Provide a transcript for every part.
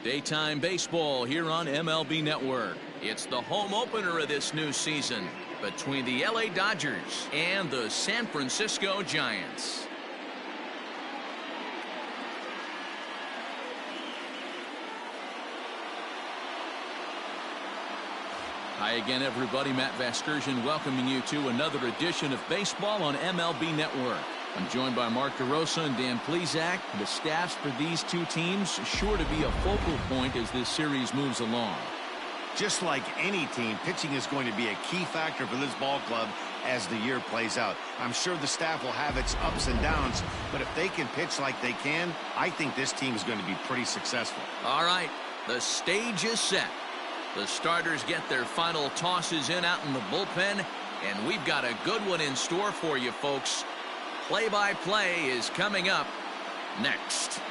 Daytime baseball here on MLB Network. It's the home opener of this new season between the LA Dodgers and the San Francisco Giants. Hi again, everybody. Matt Vasgersian welcoming you to another edition of baseball on MLB Network. I'm joined by Mark DeRosa and Dan Plesac. The staffs for these two teams sure to be a focal point as this series moves along. Just like any team, pitching is going to be a key factor for this ball club as the year plays out. I'm sure the staff will have its ups and downs, but if they can pitch like they can, I think this team is going to be pretty successful. All right, the stage is set. The starters get their final tosses in out in the bullpen, and we've got a good one in store for you, folks. Play-by-play is coming up next.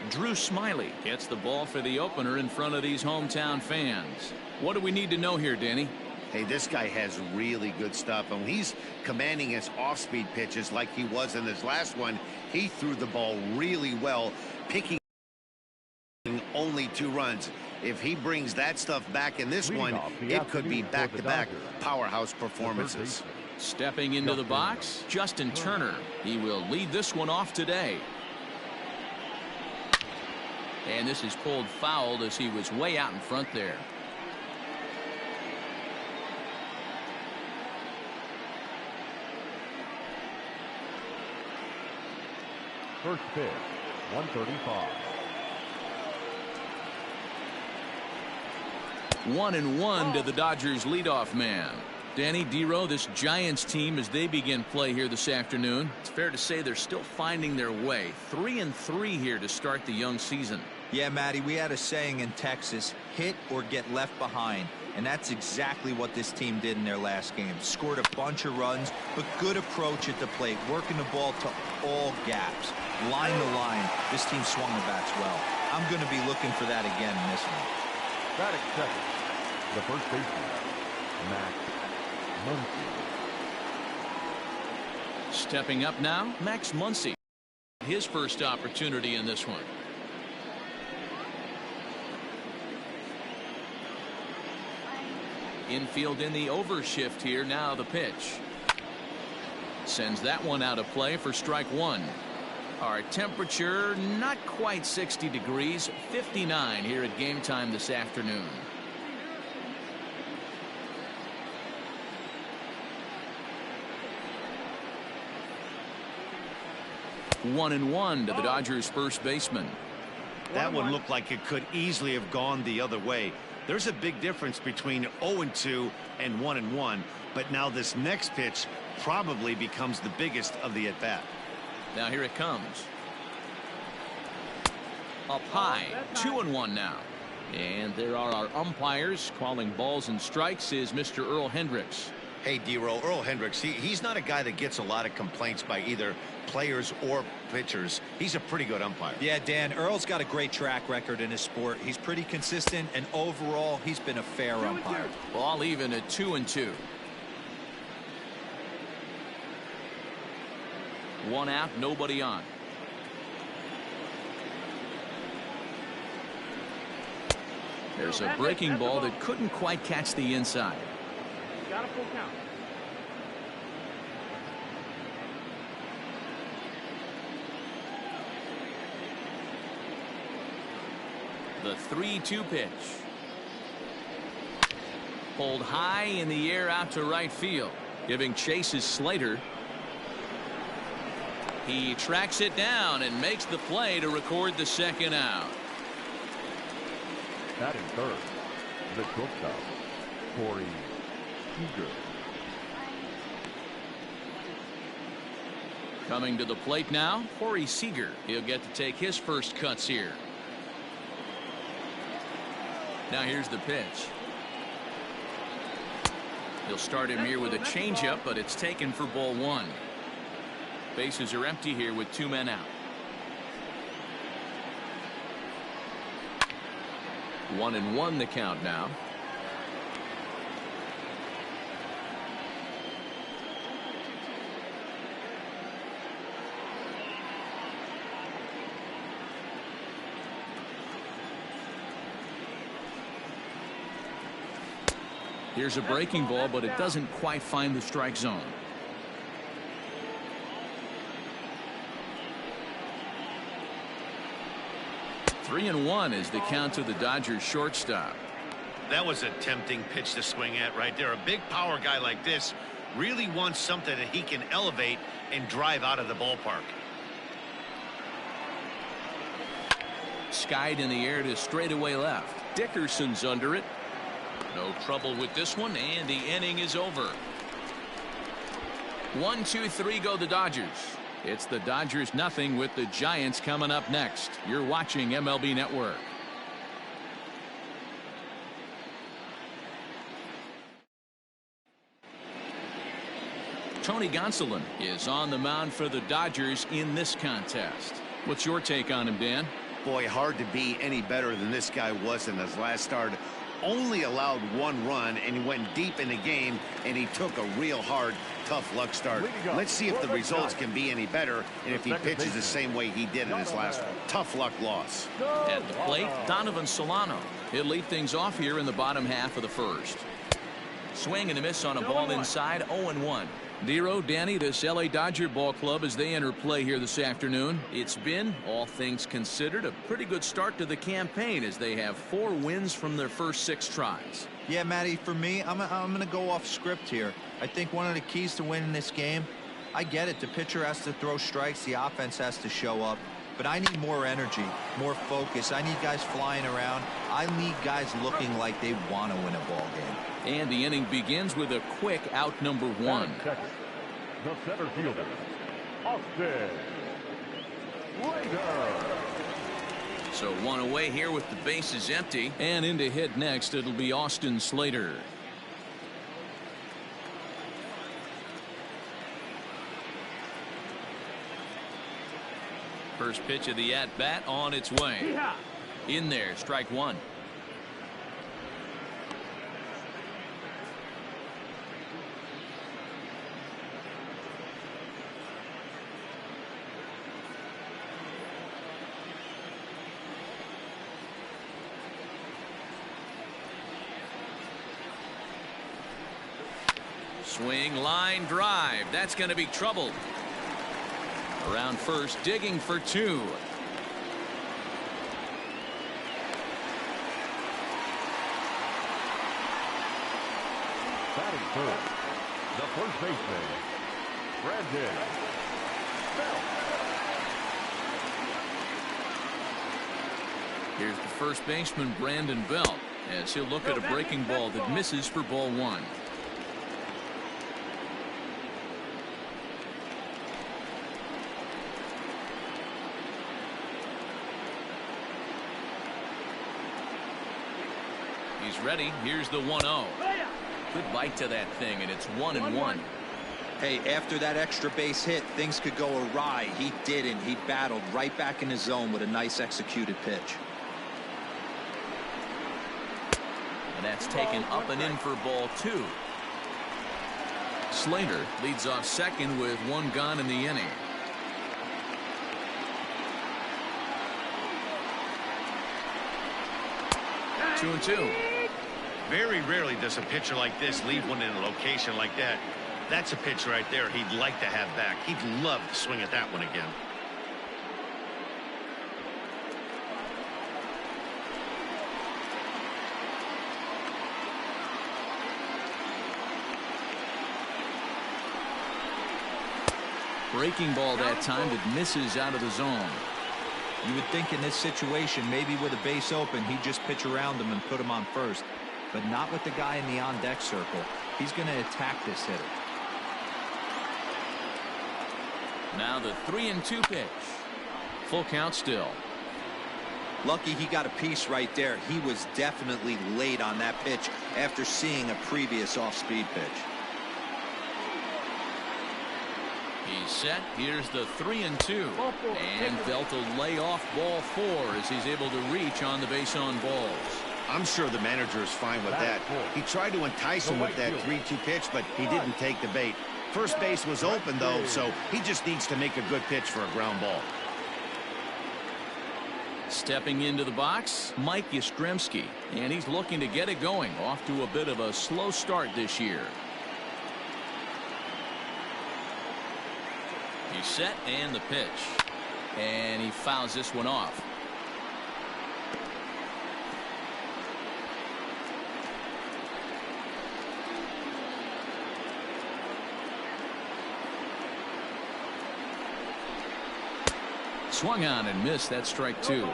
Drew Smyly gets the ball for the opener in front of these hometown fans. What do we need to know here, Danny? Hey, this guy has really good stuff, and he's commanding his off-speed pitches like he was in his last one. He threw the ball really well, picking only 2 runs. If he brings that stuff back in this one, it could be back-to-back powerhouse performances. Stepping into the box, Justin Turner. He will lead this one off today. And this is pulled fouled as he was way out in front there. First pitch, 135. 1-1 to the Dodgers leadoff man. Danny, Dero, this Giants team, as they begin play here this afternoon, it's fair to say they're still finding their way. 3-3 here to start the young season. Yeah, Matty, we had a saying in Texas, hit or get left behind. And that's exactly what this team did in their last game. Scored a bunch of runs, but good approach at the plate, working the ball to all gaps. Line to line, this team swung the bats well. I'm going to be looking for that again in this one. Batting second, the first baseman, Max Muncy. Stepping up now, Max Muncy. His first opportunity in this one. Infield in the overshift here. Now the pitch. Sends that one out of play for strike 1. Our temperature not quite 60 degrees, 59 here at game time this afternoon. One and one to the Dodgers first baseman. That one looked like it could easily have gone the other way. There's a big difference between 0-2 and 1-1, but now this next pitch probably becomes the biggest of the at-bat. Now here it comes. Up high, 2-1 now. And there are our umpires calling balls and strikes is Mr. Earl Hendricks. Hey, Dero, Earl Hendricks, he's not a guy that gets a lot of complaints by either players or pitchers. He's a pretty good umpire. Yeah, Dan, Earl's got a great track record in his sport. He's pretty consistent, and overall, he's been a fair umpire. Ball even at 2-2. 1 out, nobody on. There's a breaking ball that couldn't quite catch the inside. Got a full count. The 3-2 pitch. Pulled high in the air out to right field. Giving chase is Slater. He tracks it down and makes the play to record the second out. Batting third, the shortstop, Corey Seager. Coming to the plate now, Corey Seager. He'll get to take his first cuts here. Now here's the pitch. He'll start him here with a changeup, but it's taken for ball one. Bases are empty here with 2 men out. 1-1 the count now. Here's a breaking ball, but it doesn't quite find the strike zone. Three and one is the count to the Dodgers shortstop. That was a tempting pitch to swing at right there. A big power guy like this really wants something that he can elevate and drive out of the ballpark. Skied in the air to straightaway left. Dickerson's under it. No trouble with this one, and the inning is over. 1, 2, 3 go the Dodgers. It's the Dodgers nothing with the Giants coming up next. You're watching MLB Network. Tony Gonsolin is on the mound for the Dodgers in this contest. What's your take on him, Dan? Boy, hard to be any better than this guy was in his last start. Only allowed 1 run, and he went deep in the game, and he took a real hard, tough luck start. Let's see if the results can be any better, and if he pitches the same way he did in his last tough luck loss. At the plate, Donovan Solano. He'll lead things off here in the bottom half of the first. Swing and a miss on a ball inside, 0-1. Dero, Danny, this LA Dodger ball club as they enter play here this afternoon. It's been, all things considered, a pretty good start to the campaign as they have 4 wins from their first 6 tries. Yeah, Matty, for me, I'm going to go off script here. I think one of the keys to winning this game, I get it. The pitcher has to throw strikes. The offense has to show up. But I need more energy, more focus. I need guys flying around. I need guys looking like they want to win a ball game. And the inning begins with a quick out number 1. The center fielder, Austin Slater. So 1 away here with the bases empty. And in to hit next, it'll be Austin Slater. First pitch of the at-bat on its way. In there, strike 1. Swing, line drive. That's going to be trouble. Around first, digging for 2. Batting first, the first baseman, Brandon Belt. Here's the first baseman, Brandon Belt, as he'll look at a breaking ball that misses for ball 1. He's ready. Here's the 1-0. Good bite to that thing, and it's 1-1. Hey, after that extra base hit, things could go awry. He didn't. He battled right back in his zone with a nice executed pitch. And that's taken up and in for ball 2. Slater leads off second with 1 gone in the inning. Two and 2. Very rarely does a pitcher like this leave one in a location like that. That's a pitch right there he'd like to have back. He'd love to swing at that one again. Breaking ball that time that misses out of the zone. You would think in this situation, maybe with a base open, he'd just pitch around him and put him on first. But not with the guy in the on-deck circle. He's going to attack this hitter. Now the 3-2 pitch. Full count still. Lucky he got a piece right there. He was definitely late on that pitch after seeing a previous off-speed pitch. He's set. Here's the 3-2. And Belt will lay off ball 4 as he's able to reach on the base on balls. I'm sure the manager is fine with that. He tried to entice him with that 3-2 pitch, but he didn't take the bait. First base was open, though, so he just needs to make a good pitch for a ground ball. Stepping into the box, Mike Yastrzemski, and he's looking to get it going. Off to a bit of a slow start this year. He's set, and the pitch. And he fouls this one off. Swung on and missed. That strike 2.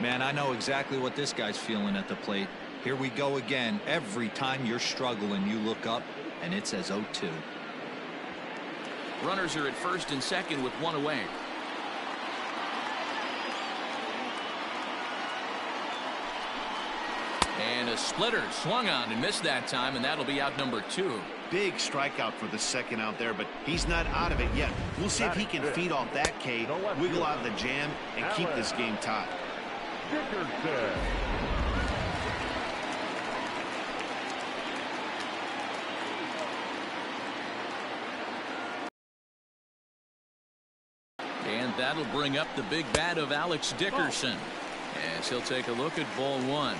Man, I know exactly what this guy's feeling at the plate. Here we go again. Every time you're struggling, you look up, and it says 0-2. Runners are at first and second with 1 away. And a splitter swung on and missed that time, and that'll be out number 2. Big strikeout for the second out there, but he's not out of it yet. We'll see if he can feed off that K, wiggle out of the jam, and keep this game tied. Dickerson. And that'll bring up the big bat of Alex Dickerson as he'll take a look at ball 1.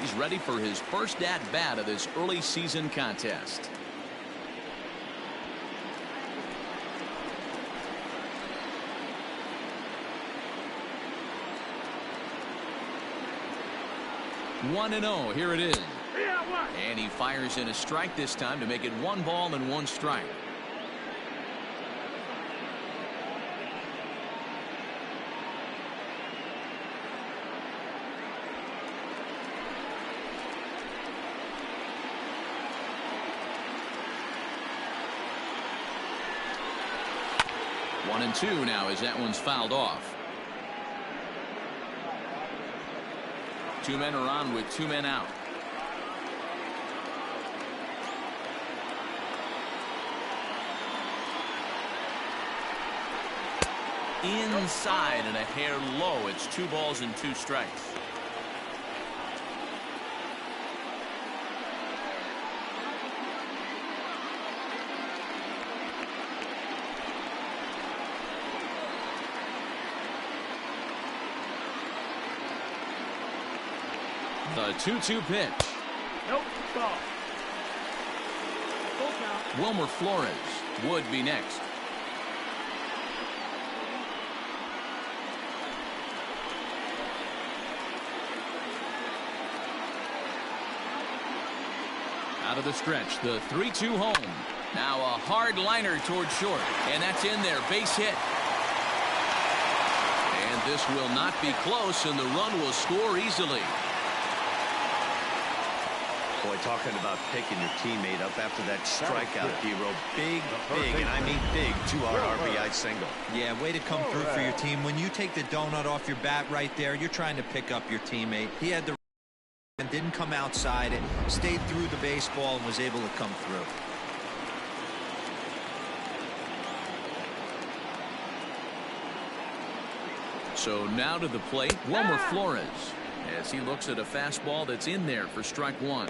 He's ready for his first at bat of this early season contest. One and 0. Here it is. And he fires in a strike this time to make it 1 ball and 1 strike. One and 2 now as that one's fouled off. 2 men are on with 2 men out. Inside and a hair low. It's 2 balls and 2 strikes. The 2-2 pitch. Nope. Ball. Full count. Wilmer Flores would be next. Out of the stretch, the 3-2 home. Now a hard liner towards short, and that's in there. Base hit. And this will not be close, and the run will score easily. Boy, talking about picking your teammate up after that strikeout, D-Row. Big, and I mean big, 2-out RBI single. Yeah, way to come through for your team. When you take the donut off your bat right there, you're trying to pick up your teammate. He had the and didn't come outside it, stayed through the baseball, and was able to come through. So now to the plate, Wilmer Flores, as he looks at a fastball that's in there for strike 1.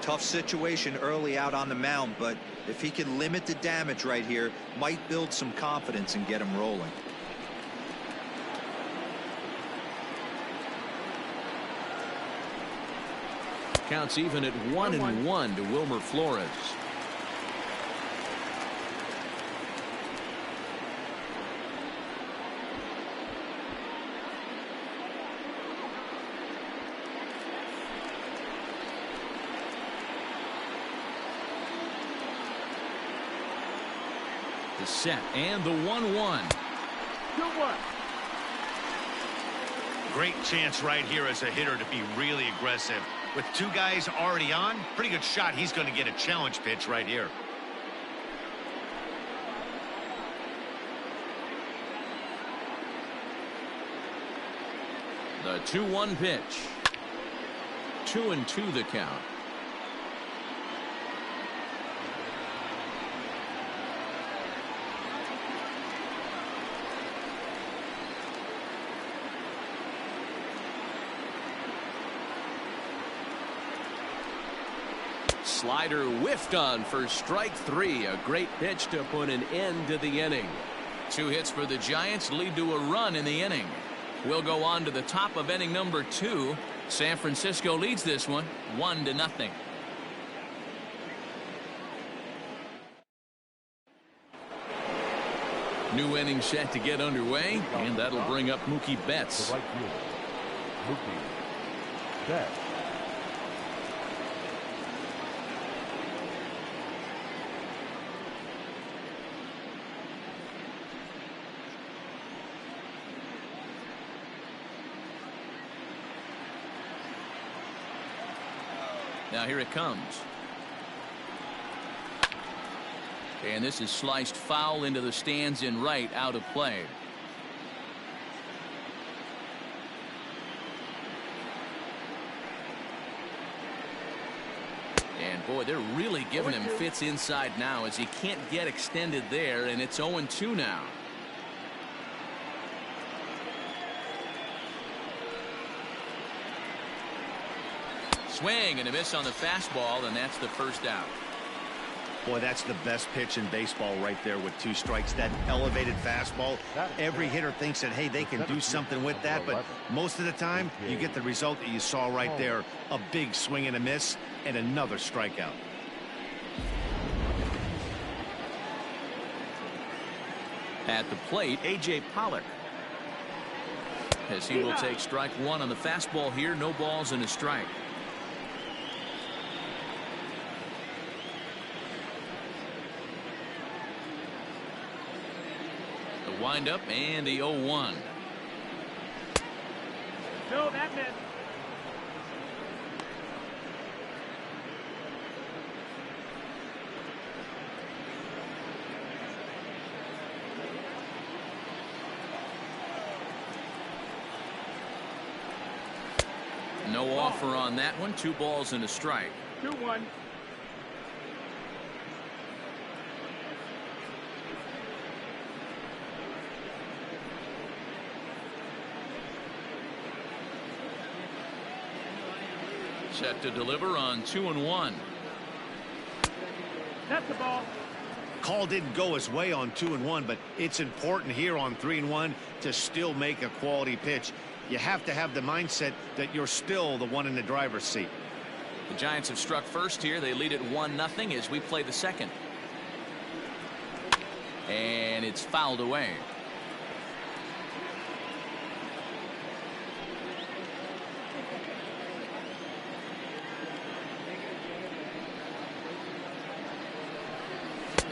Tough situation early out on the mound, but if he can limit the damage right here, might build some confidence and get him rolling. Counts even at 1-1 to Wilmer Flores. The set and the 1-1. Good work. Great chance right here as a hitter to be really aggressive. With 2 guys already on, pretty good shot. He's going to get a challenge pitch right here. The 2-1 pitch. 2-2 the count. Slider whiffed on for strike 3. A great pitch to put an end to the inning. 2 hits for the Giants lead to a run in the inning. We'll go on to the top of inning number 2. San Francisco leads this one 1-0. New inning set to get underway, and that'll bring up Mookie Betts. The right fielder, Mookie Betts. Now here it comes. And this is sliced foul into the stands in right, out of play. And boy, they're really giving him fits inside now as he can't get extended there, and it's 0-2 now. Swing and a miss on the fastball, and that's the first out. Boy, that's the best pitch in baseball right there with 2 strikes. That elevated fastball. Every hitter thinks that, hey, they can do something with that, but most of the time you get the result that you saw right there. A big swing and a miss and another strikeout. At the plate, A.J. Pollock. As he will take strike 1 on the fastball here. No balls and a strike. Wind up and the 0-1. No, that missed. No offer on that one. 2 balls and a strike. 2-1. Set to deliver on 2-1. That's the ball. Call didn't go his way on 2-1, but it's important here on 3-1 to still make a quality pitch. You have to have the mindset that you're still the one in the driver's seat. The Giants have struck first here. They lead at 1-0 as we play the second. And it's fouled away.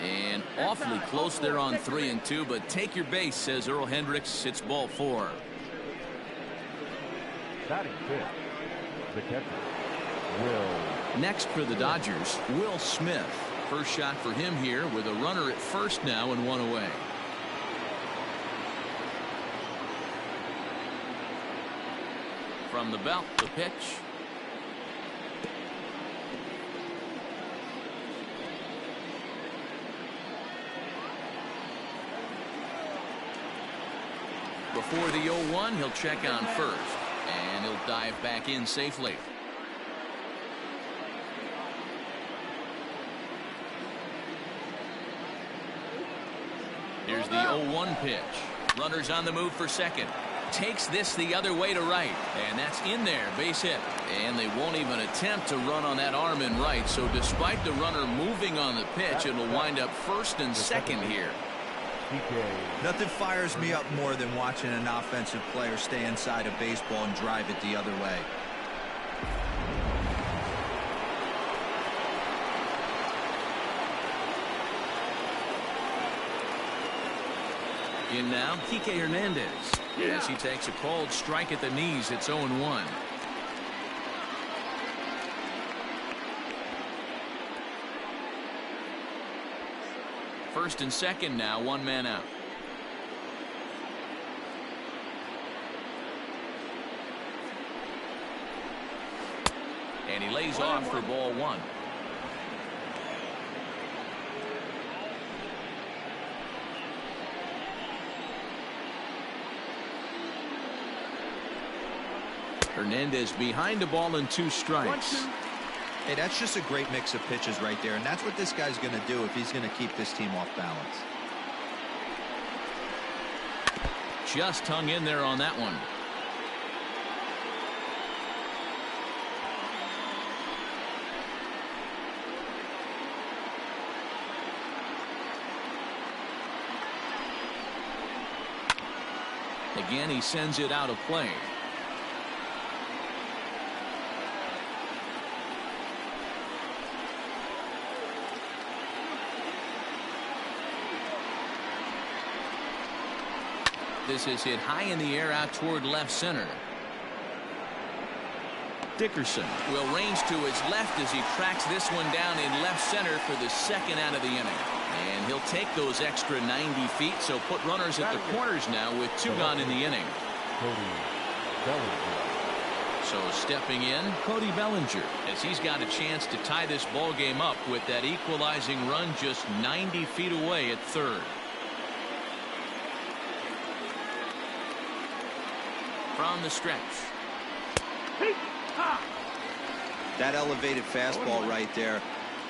And awfully close there on 3-2, but take your base, says Earl Hendricks. It's ball 4. Batting fifth, the catcher, Will. Next for the Dodgers, Will Smith. First shot for him here with a runner at first now and 1 away. From the belt, the pitch. Before the 0-1, he'll check on first, and he'll dive back in safely. Here's the 0-1 pitch. Runners on the move for second. Takes this the other way to right, and that's in there, base hit. And they won't even attempt to run on that arm in right, so despite the runner moving on the pitch, it'll wind up first and second here. Nothing fires me up more than watching an offensive player stay inside a baseball and drive it the other way. In now, Kike Hernandez. As he takes a called strike at the knees, it's 0-1. First and second now, 1 man out. And he lays off for ball one. Hernandez behind the ball and 2 strikes. Hey, that's just a great mix of pitches right there, and that's what this guy's going to do if he's going to keep this team off balance. Just hung in there on that one. Again, he sends it out of play. This is hit high in the air out toward left center. Dickerson will range to his left as he tracks this one down in left center for the 2nd out of the inning. And he'll take those extra 90 feet, so put runners at the corners now with 2 gone in the inning. So stepping in, Cody Bellinger, as he's got a chance to tie this ball game up with that equalizing run just 90 feet away at 3rd. From the stretch. That elevated fastball right there,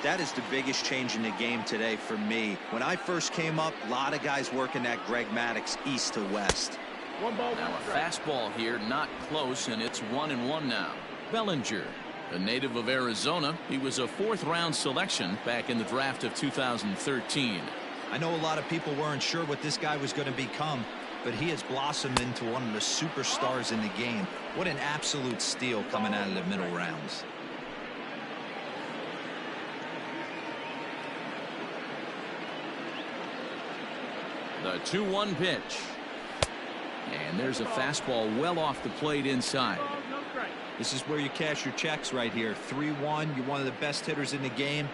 that is the biggest change in the game today for me. When I first came up, a lot of guys working that Greg Maddux east to west. Now a fastball here, not close, and it's 1-1 now. Bellinger, a native of Arizona, he was a 4th-round selection back in the draft of 2013. I know a lot of people weren't sure what this guy was going to become, but he has blossomed into one of the superstars in the game. What an absolute steal coming out of the middle rounds. The 2-1 pitch. And there's a fastball well off the plate inside. This is where you cash your checks right here. 3-1. You're one of the best hitters in the game.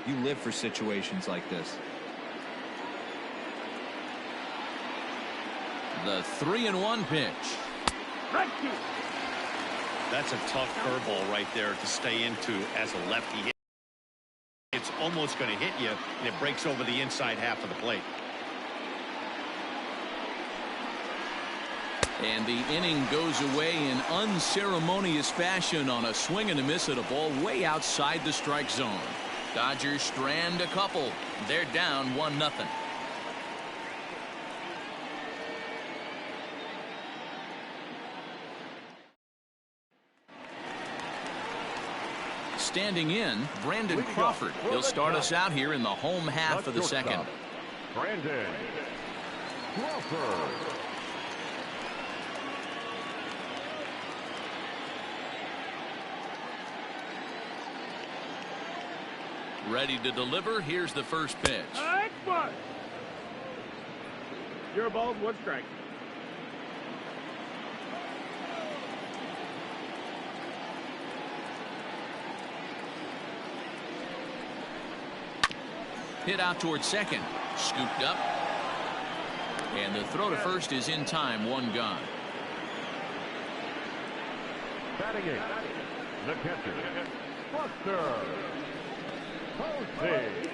You live for situations like this. The 3-1 pitch. That's a tough curveball right there to stay into as a lefty. It's almost going to hit you, and it breaks over the inside half of the plate. And the inning goes away in unceremonious fashion on a swing and a miss at a ball way outside the strike zone. Dodgers strand a couple. They're down 1-0. Standing in, Brandon Crawford. He'll start us out here in the home half of the 2nd. Brandon Crawford. Ready to deliver. Here's the first pitch. Your ball's 1 strike. Hit out towards second. Scooped up. And the throw to first is in time. 1 gone. Batting it, the catcher, Buster Posey.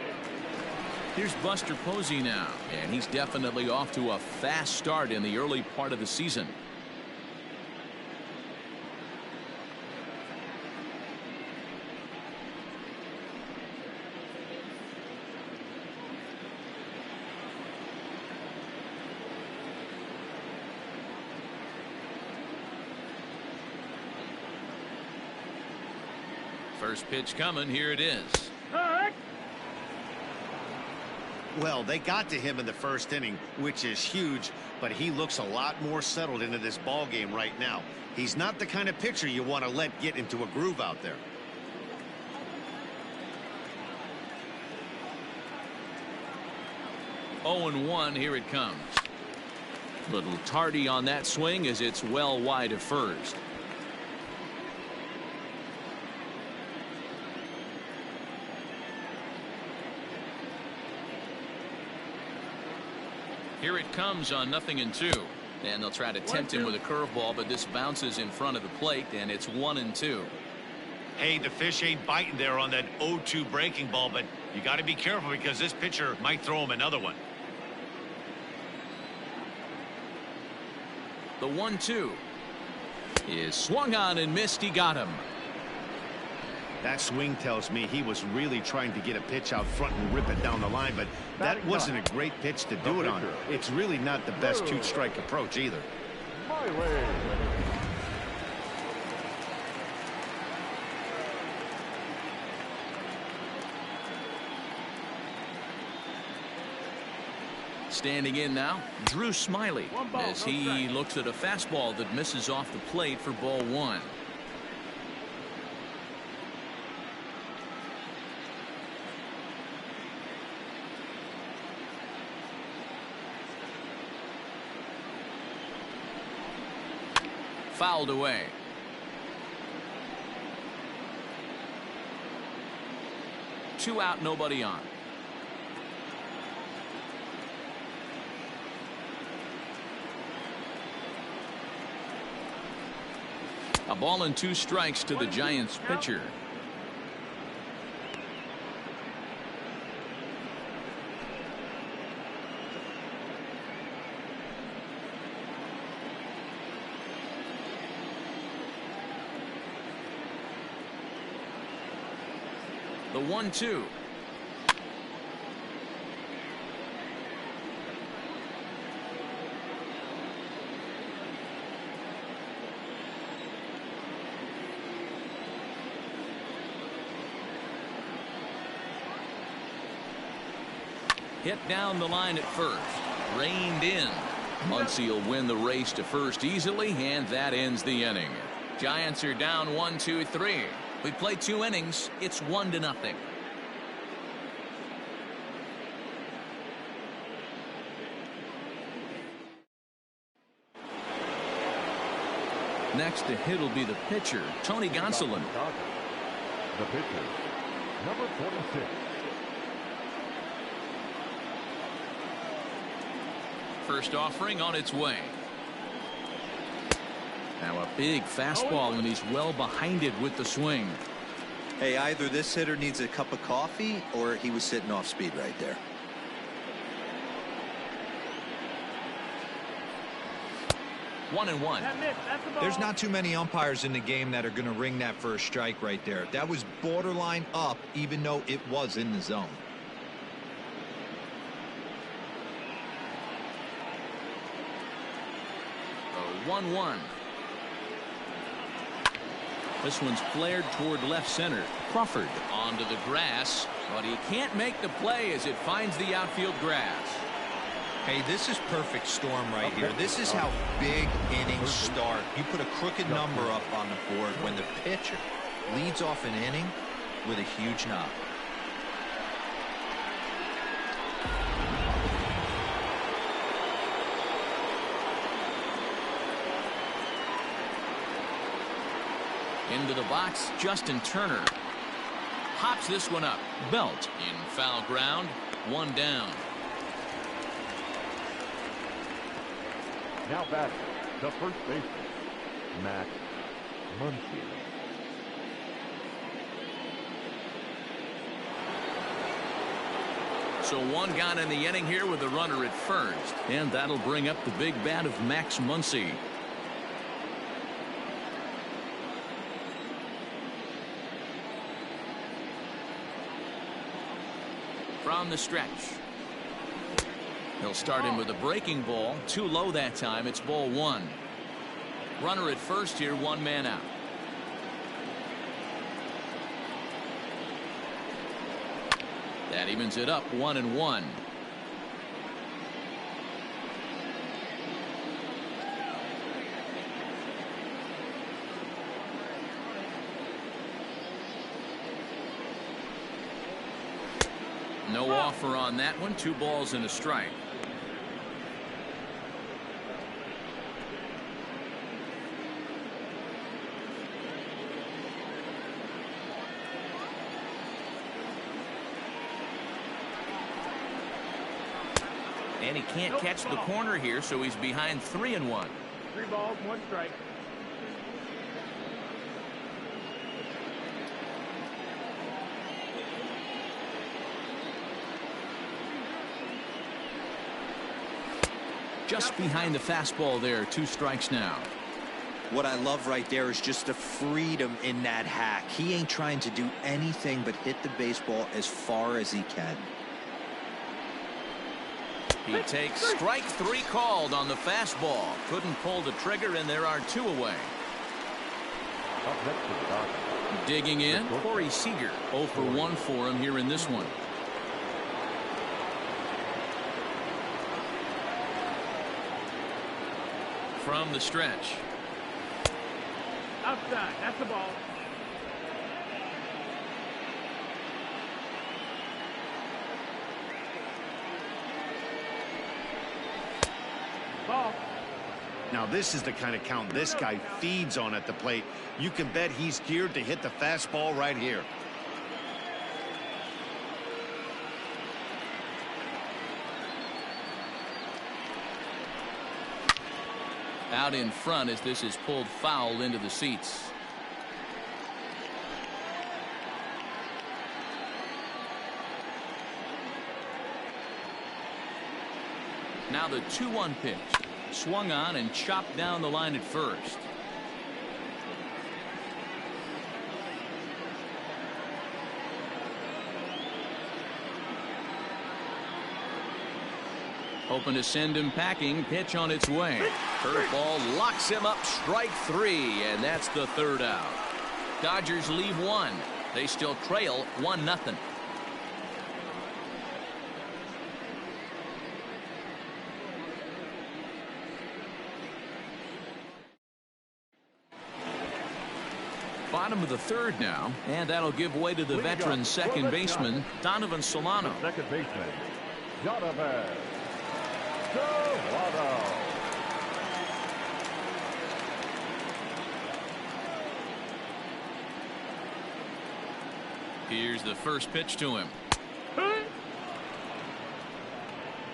Here's Buster Posey now, and he's definitely off to a fast start in the early part of the season. First pitch coming. Here it is. Well, they got to him in the 1st inning, which is huge, but he looks a lot more settled into this ball game right now. He's not the kind of pitcher you want to let get into a groove out there. Oh, 0-1. Here it comes. Little tardy on that swing as it's well wide of first. Here it comes on 0-2. And they'll try to tempt him with a curveball, but this bounces in front of the plate, and it's 1-2. Hey, the fish ain't biting there on that 0-2 breaking ball, but you got to be careful because this pitcher might throw him another one. The 1-2 is swung on and missed. He got him. That swing tells me he was really trying to get a pitch out front and rip it down the line, but that wasn't a great pitch to do it on. It's really not the best two-strike approach either. Miley. Standing in now, Drew Smyly, as he looks at a fastball that misses off the plate for ball one. Fouled away. Two out, nobody on. A ball and 2 strikes to the Giants pitcher. The 1-2. Hit down the line at first. Reined in. Muncy will win the race to first easily, and that ends the inning. Giants are down 1-2-3. We played 2 innings. It's 1-0. Next to hit will be the pitcher, Tony Gonsolin. The pitcher, number 46. First offering on its way. Now a big fastball, and he's well behind it with the swing. Hey, either this hitter needs a cup of coffee or he was sitting off speed right there. One and one. There's not too many umpires in the game that are going to ring that for a strike right there. That was borderline up, even though it was in the zone. 1-1. This one's flared toward left center. Crawford onto the grass, but he can't make the play as it finds the outfield grass. Hey, this is perfect storm right here. This is how big innings start. You put a crooked number up on the board when the pitcher leads off an inning with a huge knock. Into the box, Justin Turner. Hops this one up. Belt in foul ground. 1 down. Now back, the first baseman, Max Muncy. So 1 gone in the inning here with a runner at first. And that'll bring up the big bat of Max Muncy. From the stretch. He'll start him with a breaking ball. Too low that time. It's ball 1. Runner at first here, 1 man out. That evens it up, 1-1. No offer on that one. 2 balls and a strike. And he can't catch the corner here, so he's behind 3-1. 3 balls, 1 strike. just behind the fastball there. 2 strikes now. What I love right there is just the freedom in that hack. He ain't trying to do anything but hit the baseball as far as he can. He takes strike 3 called on the fastball. Couldn't pull the trigger, and there are 2 away. Up next to the Dodgers. Digging in, Corey Seager. 0 for 1 for him here in this one. From the stretch. Outside. That's the ball. Ball. Now this is the kind of count this guy feeds on at the plate. You can bet he's geared to hit the fastball right here. Out in front as this is pulled foul into the seats. Now the 2-1 pitch. Swung on and chopped down the line at first. Hoping to send him packing. Pitch on its way. Curveball locks him up. Strike 3, and that's the 3rd out. Dodgers leave 1. They still trail 1-0. Bottom of the 3rd now, and that'll give way to the veteran second baseman, Donovan Solano. The second baseman, Donovan Solano. Here's the first pitch to him.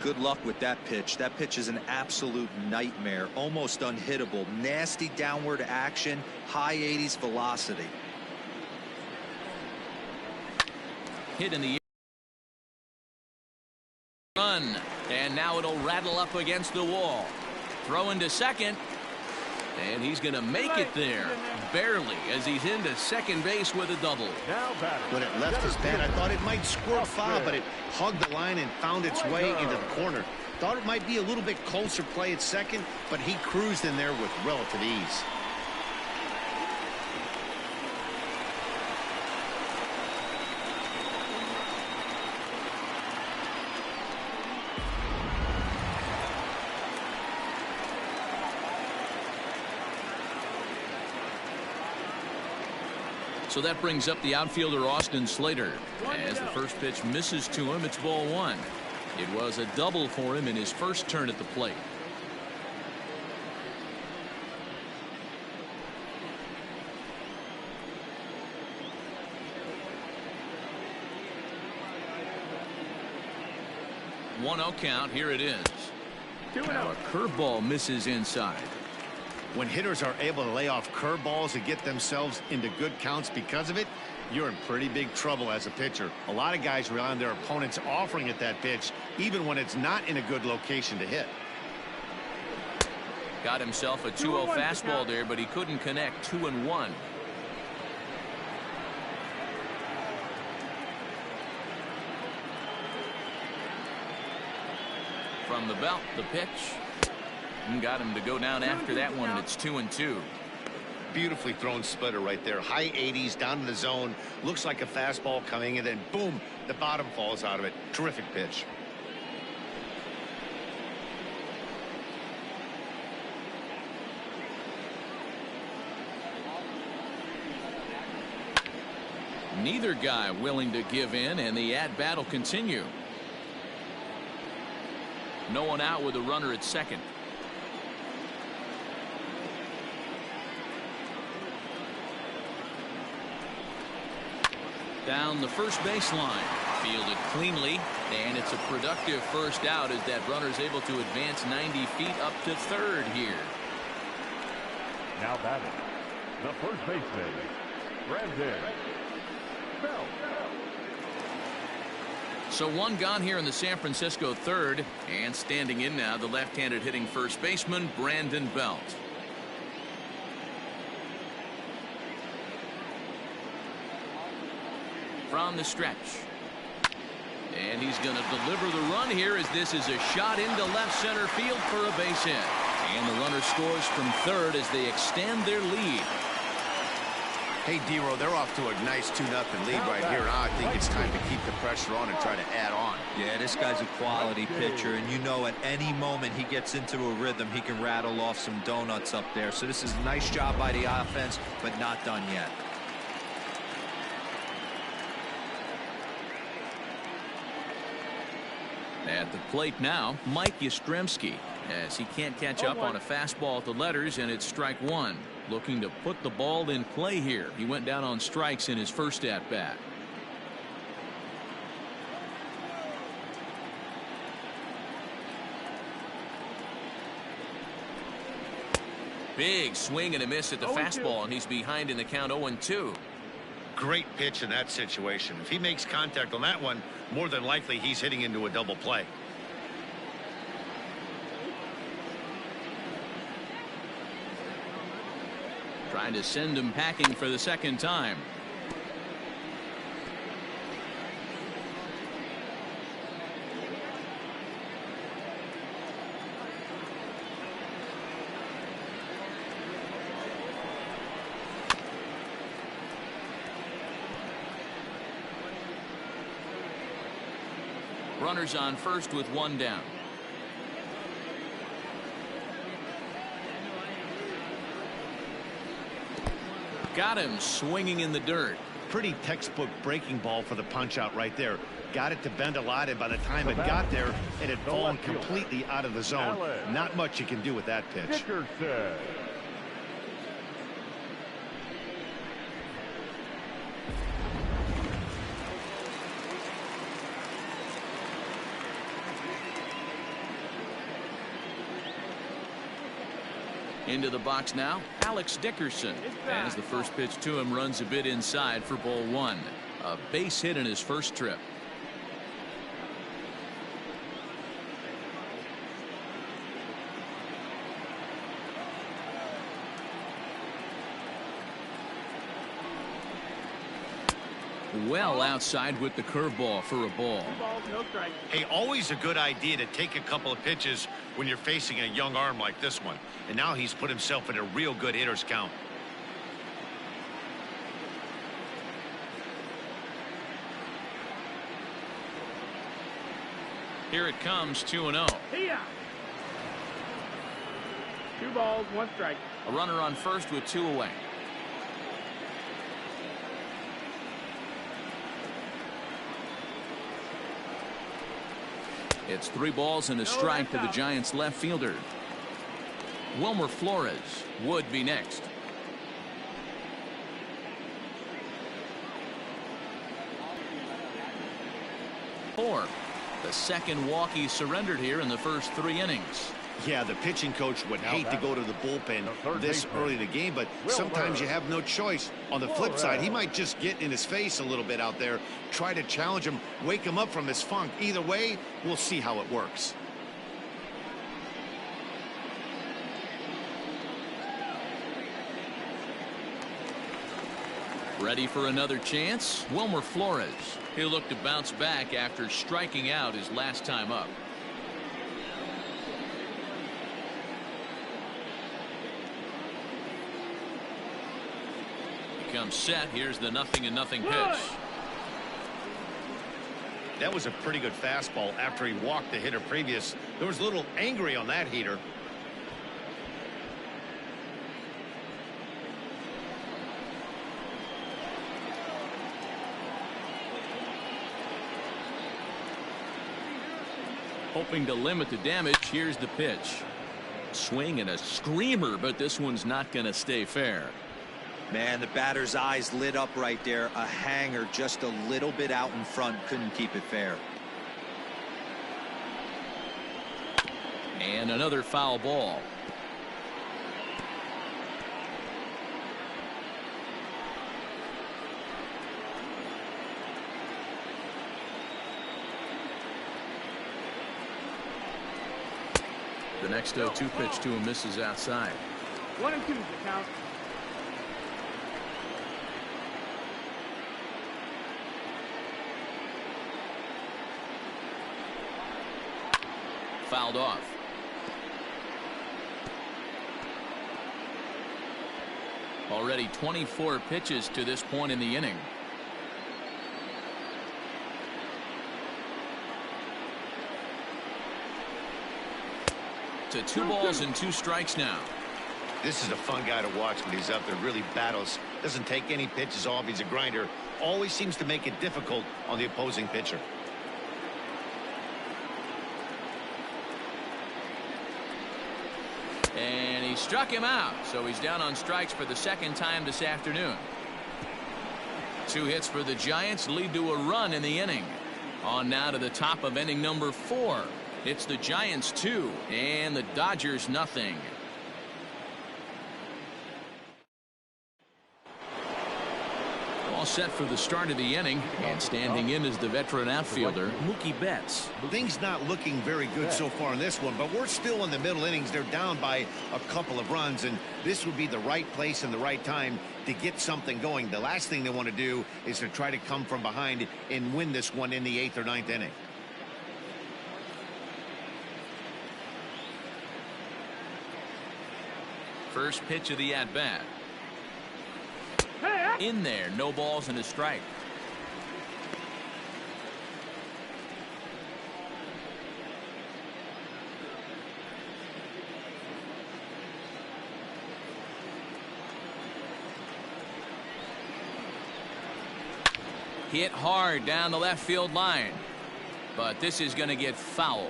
Good luck with that pitch. That pitch is an absolute nightmare. Almost unhittable. Nasty downward action. High 80s velocity. Hit in the run. And now it'll rattle up against the wall. Throw into second. And he's going to make it there. Barely, as he's into second base with a double. Now batting. When it left his bat, I thought it might squirt foul, but it hugged the line and found its way into the corner. Thought it might be a little bit closer play at second, but he cruised in there with relative ease. So that brings up the outfielder Austin Slater. As the first pitch misses to him, it's ball 1. It was a double for him in his first turn at the plate. One 0 count. Here it is. Now a curveball misses inside. When hitters are able to lay off curveballs and get themselves into good counts because of it, you're in pretty big trouble as a pitcher. A lot of guys rely on their opponents offering at that pitch, even when it's not in a good location to hit. Got himself a 2-0 fastball there, but he couldn't connect. 2-1. From the belt, the pitch. And got him to go down after that one, and it's 2-2. Beautifully thrown splitter right there. High 80s down in the zone. Looks like a fastball coming, and then boom, the bottom falls out of it. Terrific pitch. Neither guy willing to give in, and the at-bat will continue. No one out with a runner at second. Down the first baseline. Fielded cleanly, and it's a productive first out as that runner's able to advance 90 feet up to third here. Now batting, the first baseman, Brandon Belt. So one gone here in the San Francisco third, and standing in now the left-handed hitting first baseman Brandon Belt. From the stretch, and he's going to deliver the run here as this is a shot into left center field for a base hit, and the runner scores from third as they extend their lead. Hey, D-Row, they're off to a nice 2-0 lead right here. Now I think it's time to keep the pressure on and try to add on. Yeah, this guy's a quality pitcher, and you know at any moment he gets into a rhythm, he can rattle off some donuts up there. So this is a nice job by the offense, but not done yet. At the plate now, Mike Yastrzemski, as he can't catch up on a fastball at the letters, and it's strike one. Looking to put the ball in play here. He went down on strikes in his first at bat. Big swing and a miss at the fastball, and he's behind in the count 0-2. Great pitch in that situation. If he makes contact on that one, more than likely he's hitting into a double play. Trying to send him packing for the second time. Runners on first with one down. Got him swinging in the dirt. Pretty textbook breaking ball for the punch out right there. Got it to bend a lot, and by the time it got there, it had fallen completely out of the zone. Not much you can do with that pitch. Dickerson. Into the box now, Alex Dickerson, as the first pitch to him runs a bit inside for ball one. A base hit in his first trip. Well outside with the curveball for a ball. 2 balls, no strikes. Hey, always a good idea to take a couple of pitches when you're facing a young arm like this one. And now he's put himself in a real good hitter's count. Here it comes, 2-0. See ya. 2 balls, 1 strike. A runner on first with 2 away. It's 3 balls and a strike to the Giants left fielder. Wilmer Flores would be next. Four. The second walk he surrendered here in the first 3 innings. Yeah, the pitching coach would hate to go to the bullpen this early in the game, but sometimes you have no choice. On the flip side, he might just get in his face a little bit out there, try to challenge him, wake him up from his funk. Either way, we'll see how it works. Ready for another chance? Wilmer Flores. He'll look to bounce back after striking out his last time up. Comes set. Here's the 0-0 pitch. That was a pretty good fastball after he walked the hitter previous. There was a little angry on that heater. Hoping to limit the damage. Here's the pitch. Swing and a screamer, but this one's not going to stay fair. Man, the batter's eyes lit up right there. A hanger just a little bit out in front. Couldn't keep it fair. And another foul ball. The next 0-2 pitch to him misses outside. 1 and 2 is the count. Fouled off. Already 24 pitches to this point in the inning. To 2 balls and 2 strikes now. This is a fun guy to watch when he's up there. Really battles. Doesn't take any pitches off. He's a grinder. Always seems to make it difficult on the opposing pitcher. And he struck him out. So he's down on strikes for the 2nd time this afternoon. 2 hits for the Giants lead to a run in the inning. On now to the top of inning number 4. It's the Giants 2 and the Dodgers nothing. All set for the start of the inning, and standing in is the veteran outfielder Mookie Betts. Things not looking very good so far in this one, but we're still in the middle innings. They're down by a couple of runs, and this would be the right place and the right time to get something going. The last thing they want to do is to try to come from behind and win this one in the 8th or 9th inning. First pitch of the at-bat. In there, no balls and a strike. Hit hard down the left field line, but this is going to get foul.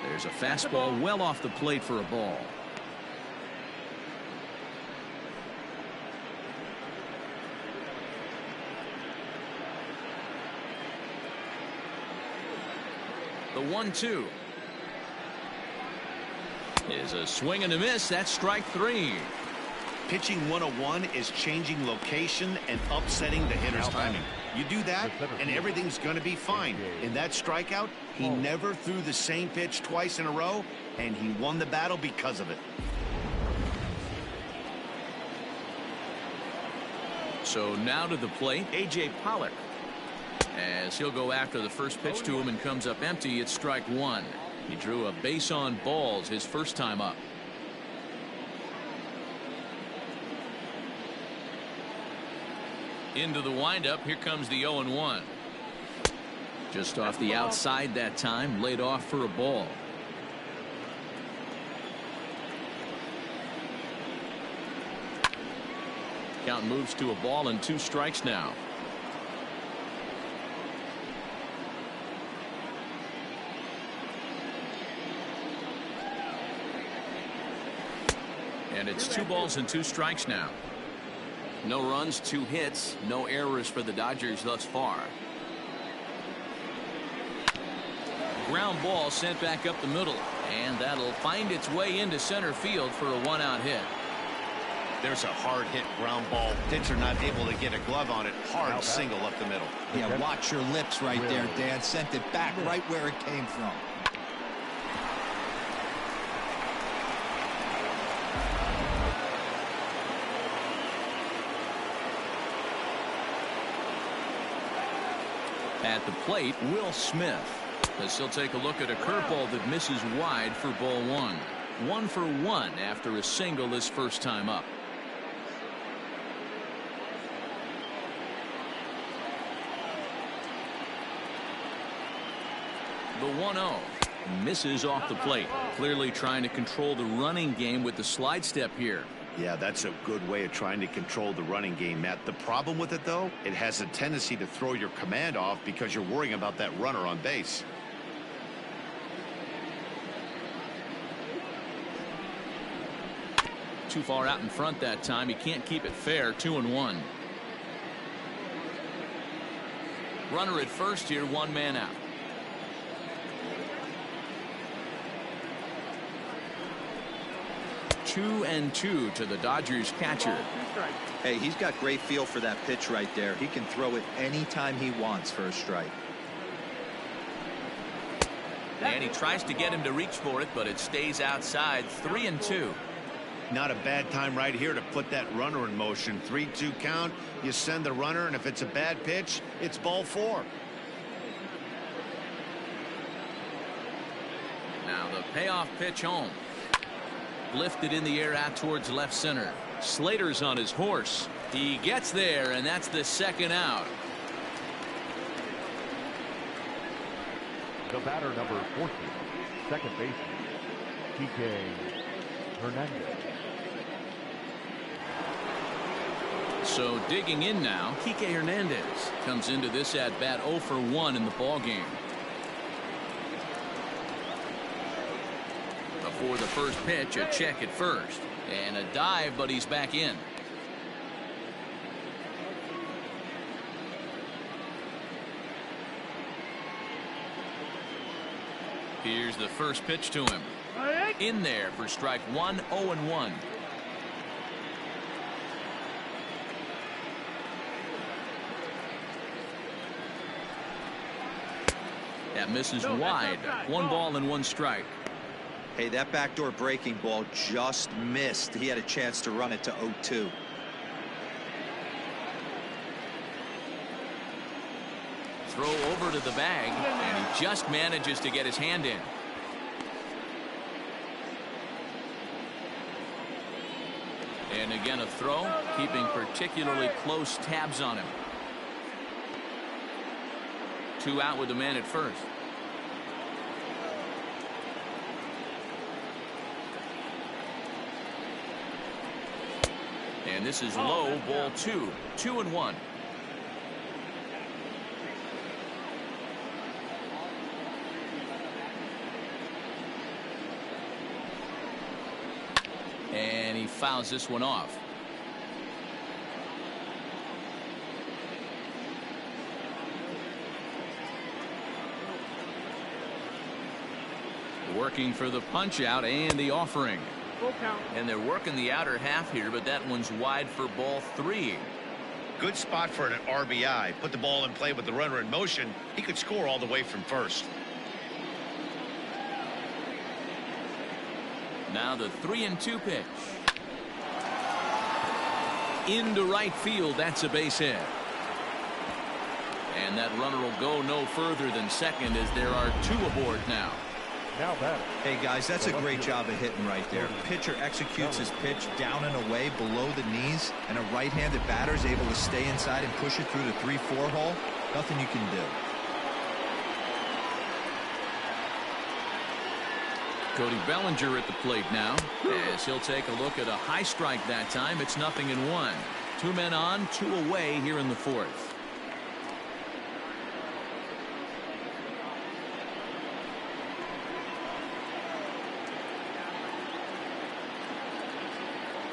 There's a fastball well off the plate for a ball. The 1-2 is a swing and a miss. That's strike 3. Pitching 101 is changing location and upsetting the hitter's timing. You do that, and everything's going to be fine. In that strikeout, he never threw the same pitch twice in a row, and he won the battle because of it. So now to the plate, A.J. Pollock. As he'll go after the first pitch to him and comes up empty, it's strike 1. He drew a base on balls his first time up. Into the windup, here comes the 0-1. Just off the outside that time, laid off for a ball. Count moves to a ball and 2 strikes now. And it's 2 balls and 2 strikes now. No runs, 2 hits, no errors for the Dodgers thus far. Ground ball sent back up the middle, and that'll find its way into center field for a 1-out hit. There's a hard hit ground ball. Pitcher not able to get a glove on it. Hard single up the middle. Yeah, watch your lips right there, Dan. Sent it back right where it came from. At the plate, Will Smith, as he'll take a look at a curveball that misses wide for ball 1. 1 for 1 after a single his first time up. The 1-0 misses off the plate, clearly trying to control the running game with the slide step here. Yeah, that's a good way of trying to control the running game, Matt. The problem with it, though, it has a tendency to throw your command off because you're worrying about that runner on base. Too far out in front that time. He can't keep it fair. 2-1. Runner at first here, 1 man out. 2-2 to the Dodgers catcher. Hey, he's got great feel for that pitch right there. He can throw it anytime he wants for a strike. And he tries to get him to reach for it, but it stays outside. 3-2. Not a bad time right here to put that runner in motion. 3-2 count. You send the runner, and if it's a bad pitch, it's ball 4. Now the payoff pitch home. Lifted in the air out towards left center. Slater's on his horse. He gets there, and that's the second out. The batter, number 14, second baseman, Kike Hernandez. So digging in now, Kike Hernandez comes into this at bat 0 for 1 in the ball game. Before the first pitch, a check at first and a dive, but he's back in. Here's the first pitch to him. In there for strike 1, 0-1. That misses wide. 1 ball and 1 strike. Hey, that backdoor breaking ball just missed. He had a chance to run it to 0-2. Throw over to the bag, and he just manages to get his hand in. And again a throw, keeping particularly close tabs on him. 2 out with the man at first. And this is low, ball 2, 2-1. And he fouls this one off. Working for the punch out and the offering. And they're working the outer half here, but that one's wide for ball 3. Good spot for an RBI. Put the ball in play with the runner in motion. He could score all the way from first. Now the 3-2 pitch. Into right field. That's a base hit. And that runner will go no further than second as there are 2 aboard now. Now batter. Hey guys, that's a great job of hitting right there. Pitcher executes his pitch down and away below the knees, and a right-handed batter is able to stay inside and push it through the 3-4 hole. Nothing you can do. Cody Bellinger at the plate now, as he'll take a look at a high strike that time. It's 0-1. 2 men on, 2 away here in the 4th.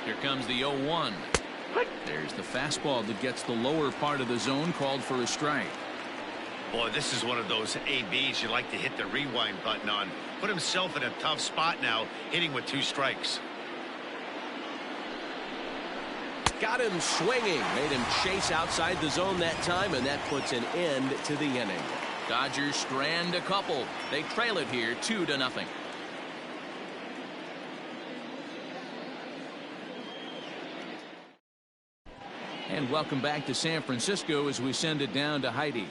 Here comes the 0-1. There's the fastball that gets the lower part of the zone, called for a strike. Boy, this is one of those ABs you like to hit the rewind button on. Put himself in a tough spot now, hitting with 2 strikes. Got him swinging. Made him chase outside the zone that time, and that puts an end to the inning. Dodgers strand a couple. They trail it here 2-0. And welcome back to San Francisco as we send it down to Heidi.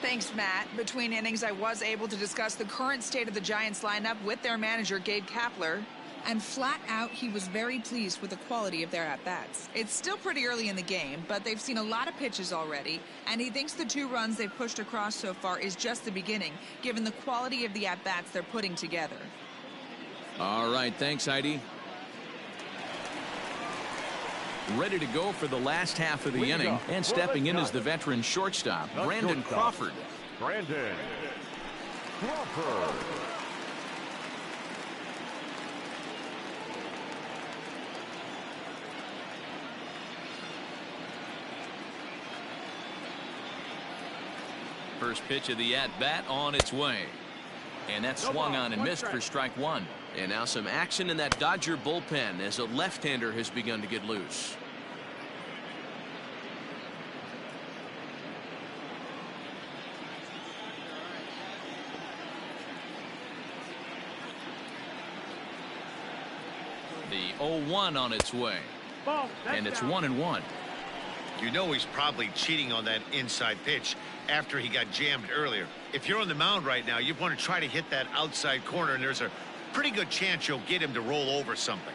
Thanks, Matt. Between innings, I was able to discuss the current state of the Giants lineup with their manager, Gabe Kapler. And flat out, he was very pleased with the quality of their at-bats. It's still pretty early in the game, but they've seen a lot of pitches already, and he thinks the 2 runs they've pushed across so far is just the beginning, given the quality of the at-bats they're putting together. All right, thanks, Heidi. Ready to go for the last half of the inning, and stepping in as the veteran shortstop, Brandon Crawford. Brandon Crawford. First pitch of the at-bat on its way. And that swung on and missed for strike 1. And now some action in that Dodger bullpen as a left-hander has begun to get loose. The 0-1 on its way. And it's 1-1. You know he's probably cheating on that inside pitch after he got jammed earlier. If you're on the mound right now, you want to try to hit that outside corner, and there's a pretty good chance you'll get him to roll over something.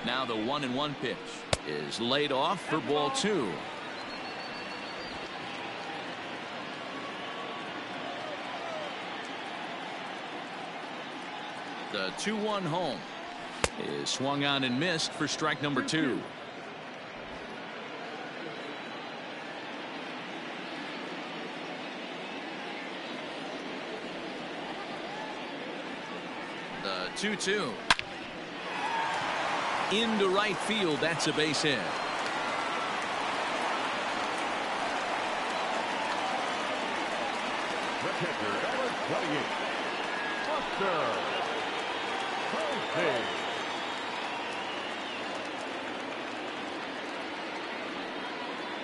Now the 1-1 pitch is laid off for ball 2. The 2-1 home is swung on and missed for strike number 2. The 2-2 into right field. That's a base hit. The catcher, number 28, Buster Posey.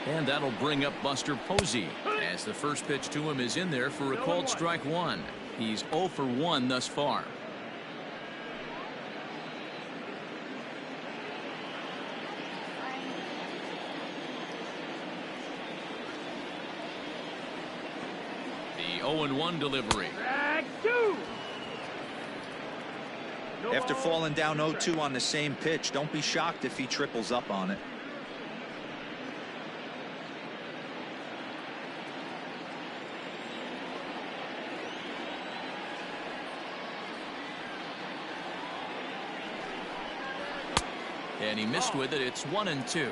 And that'll bring up Buster Posey as the first pitch to him is in there for a called strike 1. He's 0 for 1 thus far. The 0-1 delivery. After falling down 0-2 on the same pitch, don't be shocked if he triples up on it. And he missed with it. It's 1-2.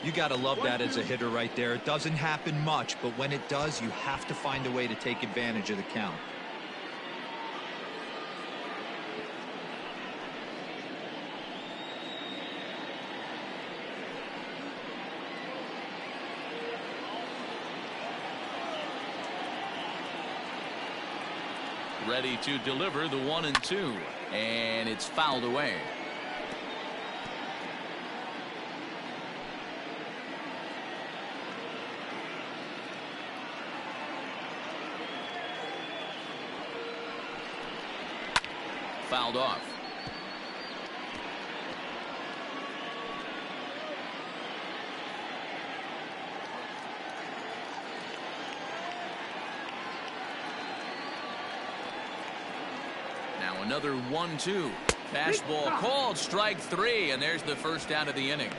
You got to love that as a hitter right there. It doesn't happen much, but when it does, you have to find a way to take advantage of the count. Ready to deliver the 1-2, and it's fouled away. Fouled off. Now another 1-2. Fastball called, strike 3, and there's the first out of the inning.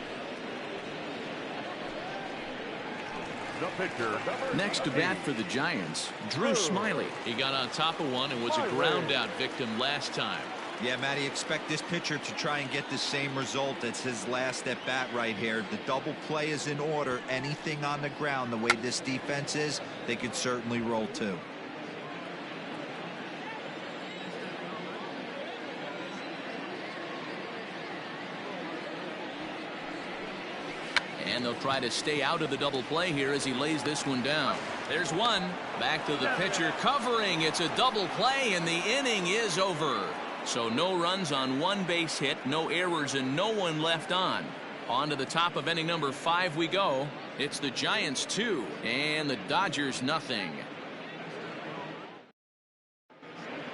The pitcher, Next to bat for the Giants, Drew Smiley. He got on top of one and was a ground out victim last time. Yeah, Matty, expect this pitcher to try and get the same result as his last at bat right here. The double play is in order. Anything on the ground, the way this defense is, they could certainly roll too. And they'll try to stay out of the double play here as he lays this one down. There's one. Back to the pitcher covering. It's a double play, and the inning is over. So no runs on one base hit, no errors, and no one left on. On to the top of inning number 5 we go. It's the Giants 2 and the Dodgers nothing.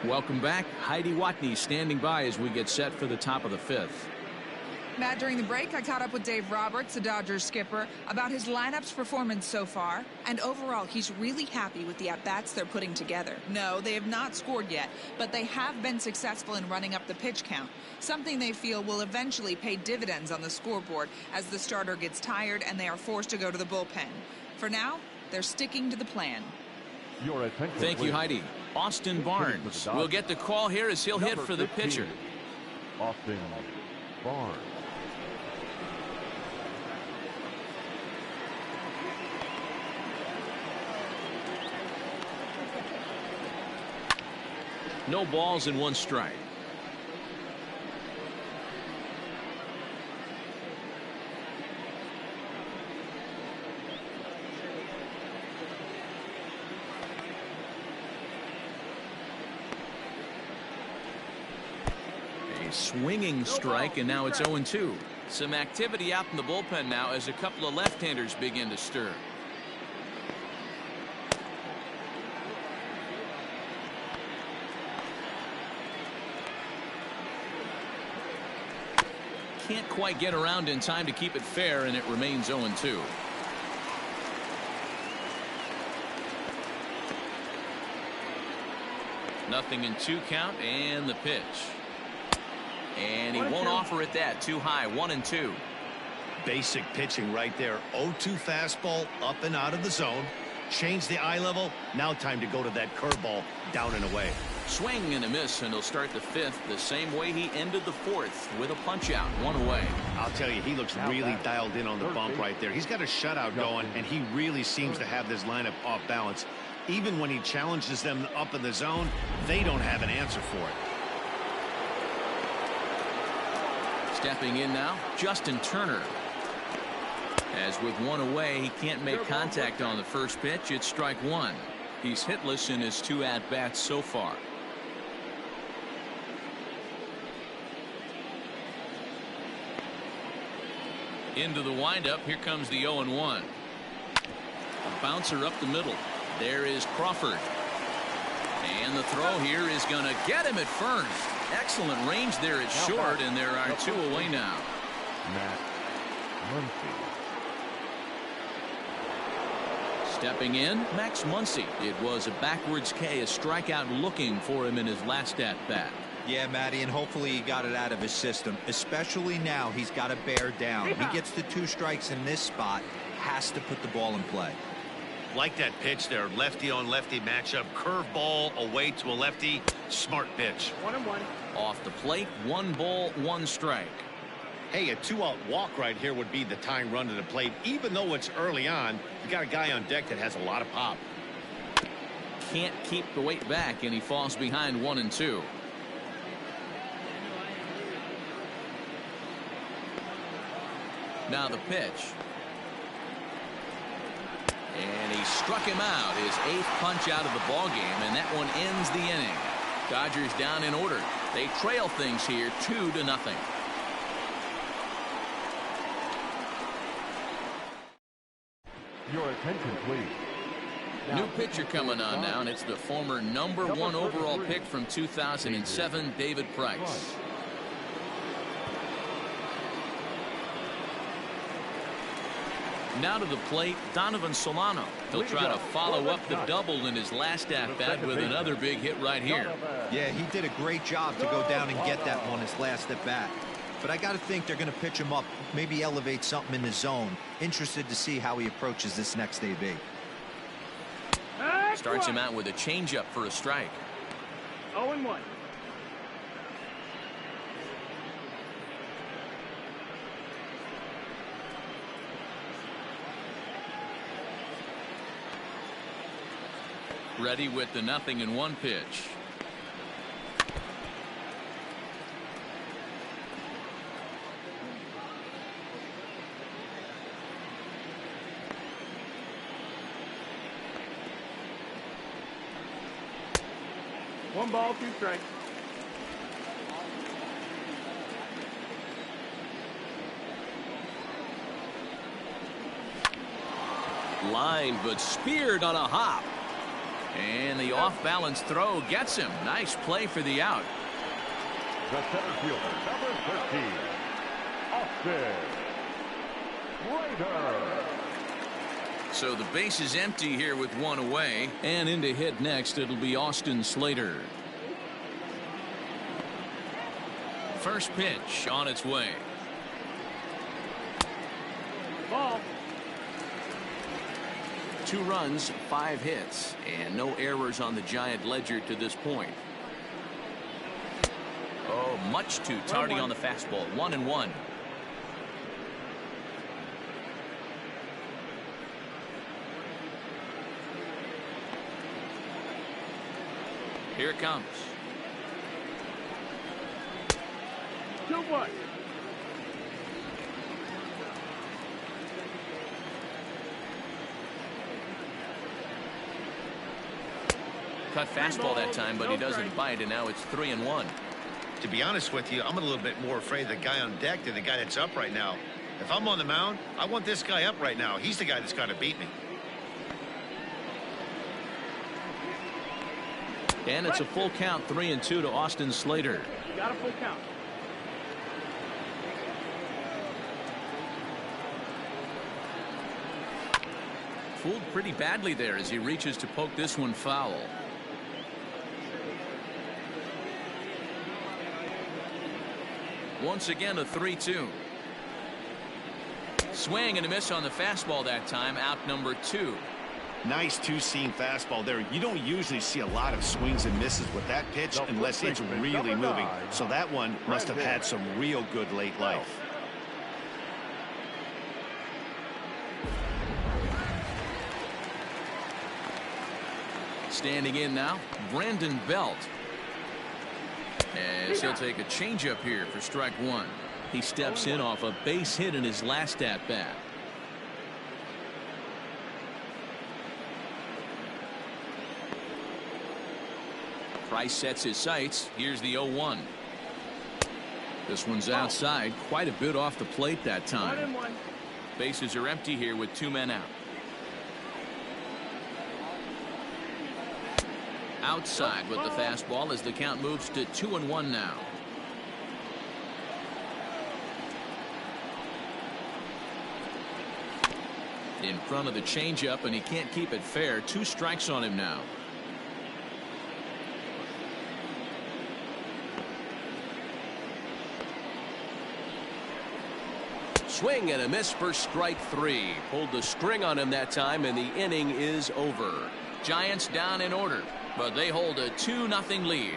Welcome back. Heidi Watney standing by as we get set for the top of the 5th. Matt, during the break, I caught up with Dave Roberts, the Dodgers skipper, about his lineup's performance so far. And overall, he's really happy with the at-bats they're putting together. No, they have not scored yet, but they have been successful in running up the pitch count, something they feel will eventually pay dividends on the scoreboard as the starter gets tired and they are forced to go to the bullpen. For now, they're sticking to the plan. Your attention, Thank you, please. Heidi. Austin Barnes will get the call here as he'll hit Number for the 15, pitcher. Austin Barnes. No balls and 1 strike. swinging strike, and now it's 0-2. Some activity out in the bullpen now as a couple of left-handers begin to stir. Can't quite get around in time to keep it fair, and it remains 0-2. Nothing in 2 count, and the pitch. And he won't offer it that. Too high. 1-2. Basic pitching right there. 0-2 fastball up and out of the zone. Change the eye level. Now time to go to that curveball down and away. Swing and a miss, and he'll start the 5th the same way he ended the 4th with a punch out. 1 away. I'll tell you, he looks really dialed in on the bump right there. He's got a shutout going, and he really seems to have this lineup off balance. Even when he challenges them up in the zone, they don't have an answer for it. Stepping in now, Justin Turner. As with 1 away, he can't make contact on the first pitch. It's strike 1. He's hitless in his 2 at-bats so far. Into the windup. Here comes the 0-1. A bouncer up the middle. There is Crawford. And the throw here is going to get him at first. Excellent range there at short, and there are 2 away now. Matt Muncy. Stepping in, Max Muncy. It was a backwards K, a strikeout looking for him in his last at-bat. Yeah, Matty, and hopefully he got it out of his system. Especially now, he's got to bear down. He gets the 2 strikes in this spot, has to put the ball in play. Like that pitch there, lefty on lefty matchup, curveball away to a lefty. Smart pitch. 1-1. Off the plate, 1 ball, 1 strike. Hey, a 2-out walk right here would be the tying run to the plate. Even though it's early on, you got a guy on deck that has a lot of pop. Can't keep the weight back, and he falls behind 1-2. Now the pitch. And he struck him out, his 8th punch out of the ball game, and that one ends the inning. Dodgers down in order. They trail things here 2-0. Your attention, please. New pitcher coming on now, and it's the former number 1 overall pick from 2007, David Price. Now to the plate, Donovan Solano. He'll try to follow up the double in his last at-bat with another big hit right here. Yeah, he did a great job to go down and get that one his last at-bat. But I got to think they're going to pitch him up, maybe elevate something in the zone. Interested to see how he approaches this next AB. Starts him out with a changeup for a strike. 0-1. Ready with the 0-1 pitch. One ball, 2 strikes. Line, but speared on a hop. And the off-balance throw gets him. Nice play for the out. The center fielder, number 13, Austin Slater. So the base is empty here with 1 away. And in to hit next, it'll be Austin Slater. First pitch on its way. Ball. 2 runs, 5 hits, and no errors on the Giant ledger to this point. Oh, much too tardy on the fastball. 1-1. Here it comes. 2-1. Cut fastball that time, but he doesn't bite, and now it's 3-1. To be honest with you, I'm a little bit more afraid of the guy on deck than the guy that's up right now. If I'm on the mound, I want this guy up right now. He's the guy that's got to beat me. And it's a full count, 3-2 to Austin Slater. You got a full count. Fooled pretty badly there as he reaches to poke this one foul. Once again, a 3-2. Swing and a miss on the fastball that time, out number 2. Nice two-seam fastball there. You don't usually see a lot of swings and misses with that pitch unless it's really moving. So that one must have had some real good late life. Standing in now, Brandon Belt. As he'll take a changeup here for strike 1. He steps in off a base hit in his last at-bat. Price sets his sights. Here's the 0-1. This one's outside, quite a bit off the plate that time. 1-1. Bases are empty here with 2 men out. Outside with the fastball as the count moves to 2-1 now. In front of the changeup, and he can't keep it fair. 2 strikes on him now. Swing and a miss for strike 3. Pulled the string on him that time, and the inning is over. Giants down in order, but they hold a 2-0 lead.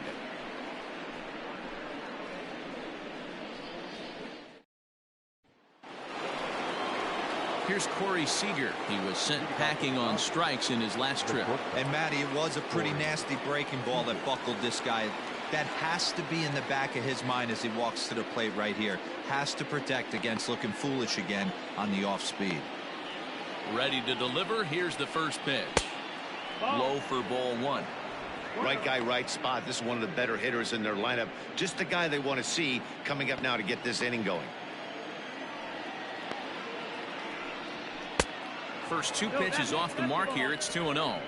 Here's Corey Seager. He was sent packing on strikes in his last trip. And Matty, it was a pretty nasty breaking ball that buckled this guy. That has to be in the back of his mind as he walks to the plate right here. Has to protect against looking foolish again on the off speed. Ready to deliver. Here's the first pitch. Low for ball 1. Right guy, right spot. This is one of the better hitters in their lineup. Just the guy they want to see coming up now to get this inning going. First 2 pitches off the mark here. It's 2-0.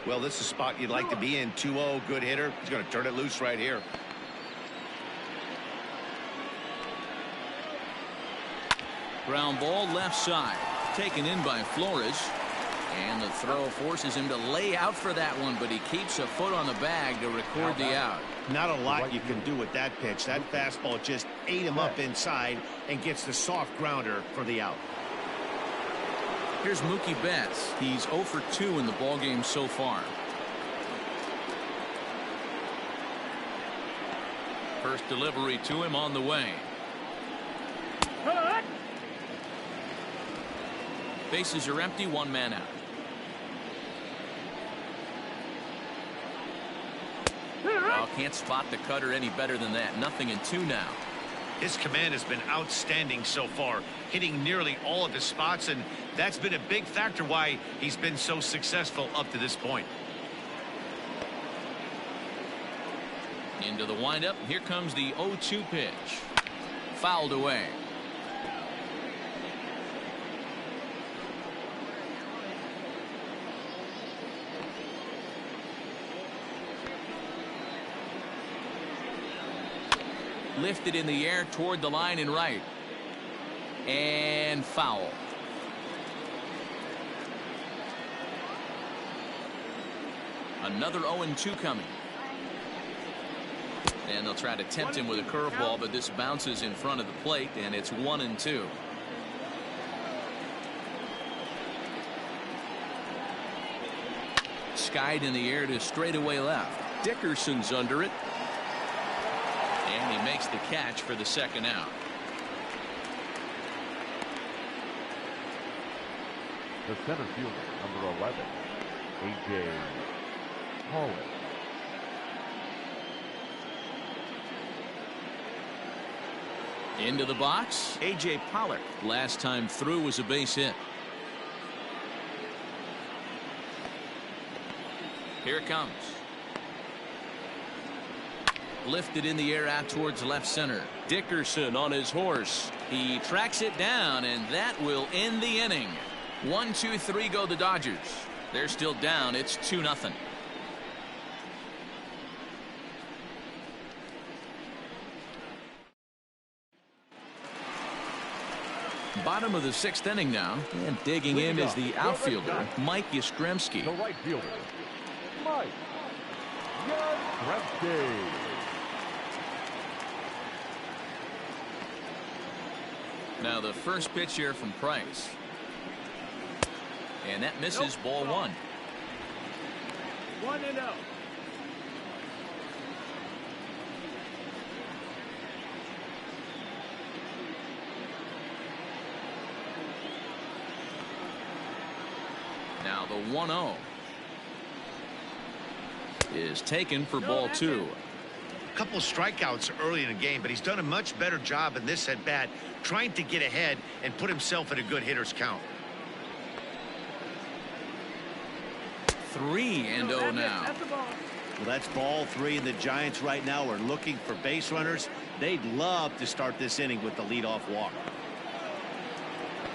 Well, this is a spot you'd like to be in. 2-0, good hitter. He's going to turn it loose right here. Ground ball left side. Taken in by Flores. And the throw forces him to lay out for that one, but he keeps a foot on the bag to record the out. Not a lot you can do with that pitch. That fastball just ate him up inside and gets the soft grounder for the out. Here's Mookie Betts. He's 0 for 2 in the ballgame so far. First delivery to him on the way. Cut. Bases are empty, 1 man out. Well, can't spot the cutter any better than that. 0-2 now. His command has been outstanding so far, hitting nearly all of his spots, and that's been a big factor why he's been so successful up to this point. Into the windup. Here comes the 0-2 pitch. Fouled away. Lifted in the air toward the line and right. And foul. Another 0-2 coming. And they'll try to tempt him with a curveball, but this bounces in front of the plate, and it's 1-2. Skied in the air to straightaway left. Dickerson's under it. And he makes the catch for the second out. The center fielder, number 11, A.J. Pollock. Into the box, A.J. Pollock. Last time through was a base hit. Here it comes. Lifted in the air out towards left center. Dickerson on his horse. He tracks it down, and that will end the inning. 1-2-3 go the Dodgers. They're still down. It's 2-0. Bottom of the 6th inning now, and digging in is the outfielder Mike Yastrzemski. The right fielder, Mike Yastrzemski. Now the first pitch here from Price, and that misses. Ball 1. 1-0. Now the 1-0 is taken for ball 2. A couple strikeouts early in the game, but he's done a much better job in this at bat, trying to get ahead and put himself in a good hitter's count. 3-0 now. That's the ball. Well, that's ball 3, and the Giants right now are looking for base runners. They'd love to start this inning with the leadoff walk.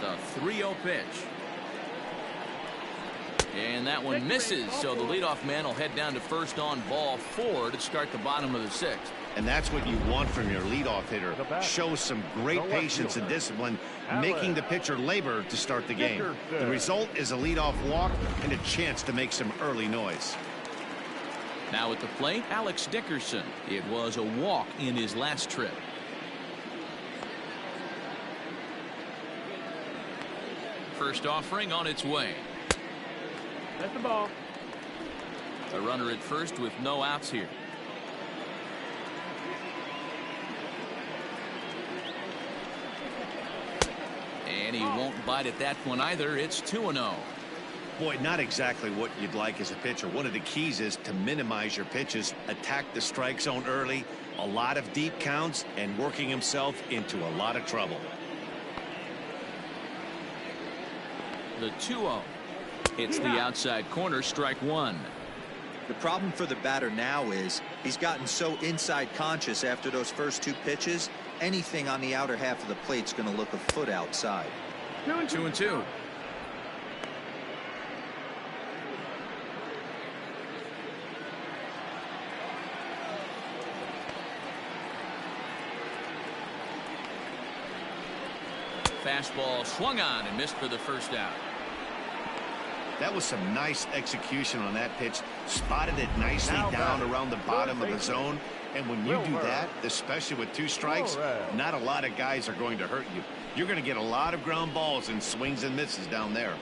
The 3-0 pitch. And that one misses, so the leadoff man will head down to first on ball 4 to start the bottom of the 6th. And that's what you want from your leadoff hitter. Show some great patience and discipline, making the pitcher labor to start the game. The result is a leadoff walk and a chance to make some early noise. Now at the plate, Alex Dickerson. It was a walk in his last trip. First offering on its way. That's the ball. A runner at first with no outs here. And he won't bite at that one either. It's 2-0. Boy, not exactly what you'd like as a pitcher. One of the keys is to minimize your pitches, attack the strike zone early, a lot of deep counts, and working himself into a lot of trouble. The 2-0. It's the outside corner, strike 1. The problem for the batter now is he's gotten so inside conscious after those first 2 pitches. Anything on the outer half of the plate's going to look a foot outside. 2-2. Fastball swung on and missed for the first out. That was some nice execution on that pitch. Spotted it nicely down around the bottom of the zone. And when you do that, especially with 2 strikes, not a lot of guys are going to hurt you. You're going to get a lot of ground balls and swings and misses down there.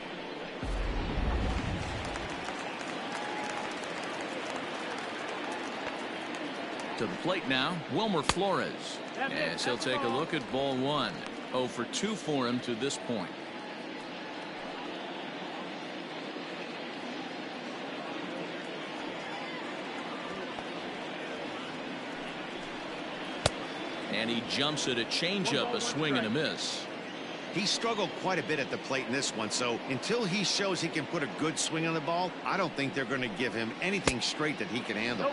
To the plate now, Wilmer Flores. As he'll take a look at ball 1. 0 for 2 for him to this point. And he jumps at a changeup, a swing and a miss. He struggled quite a bit at the plate in this one, so until he shows he can put a good swing on the ball, I don't think they're going to give him anything straight that he can handle.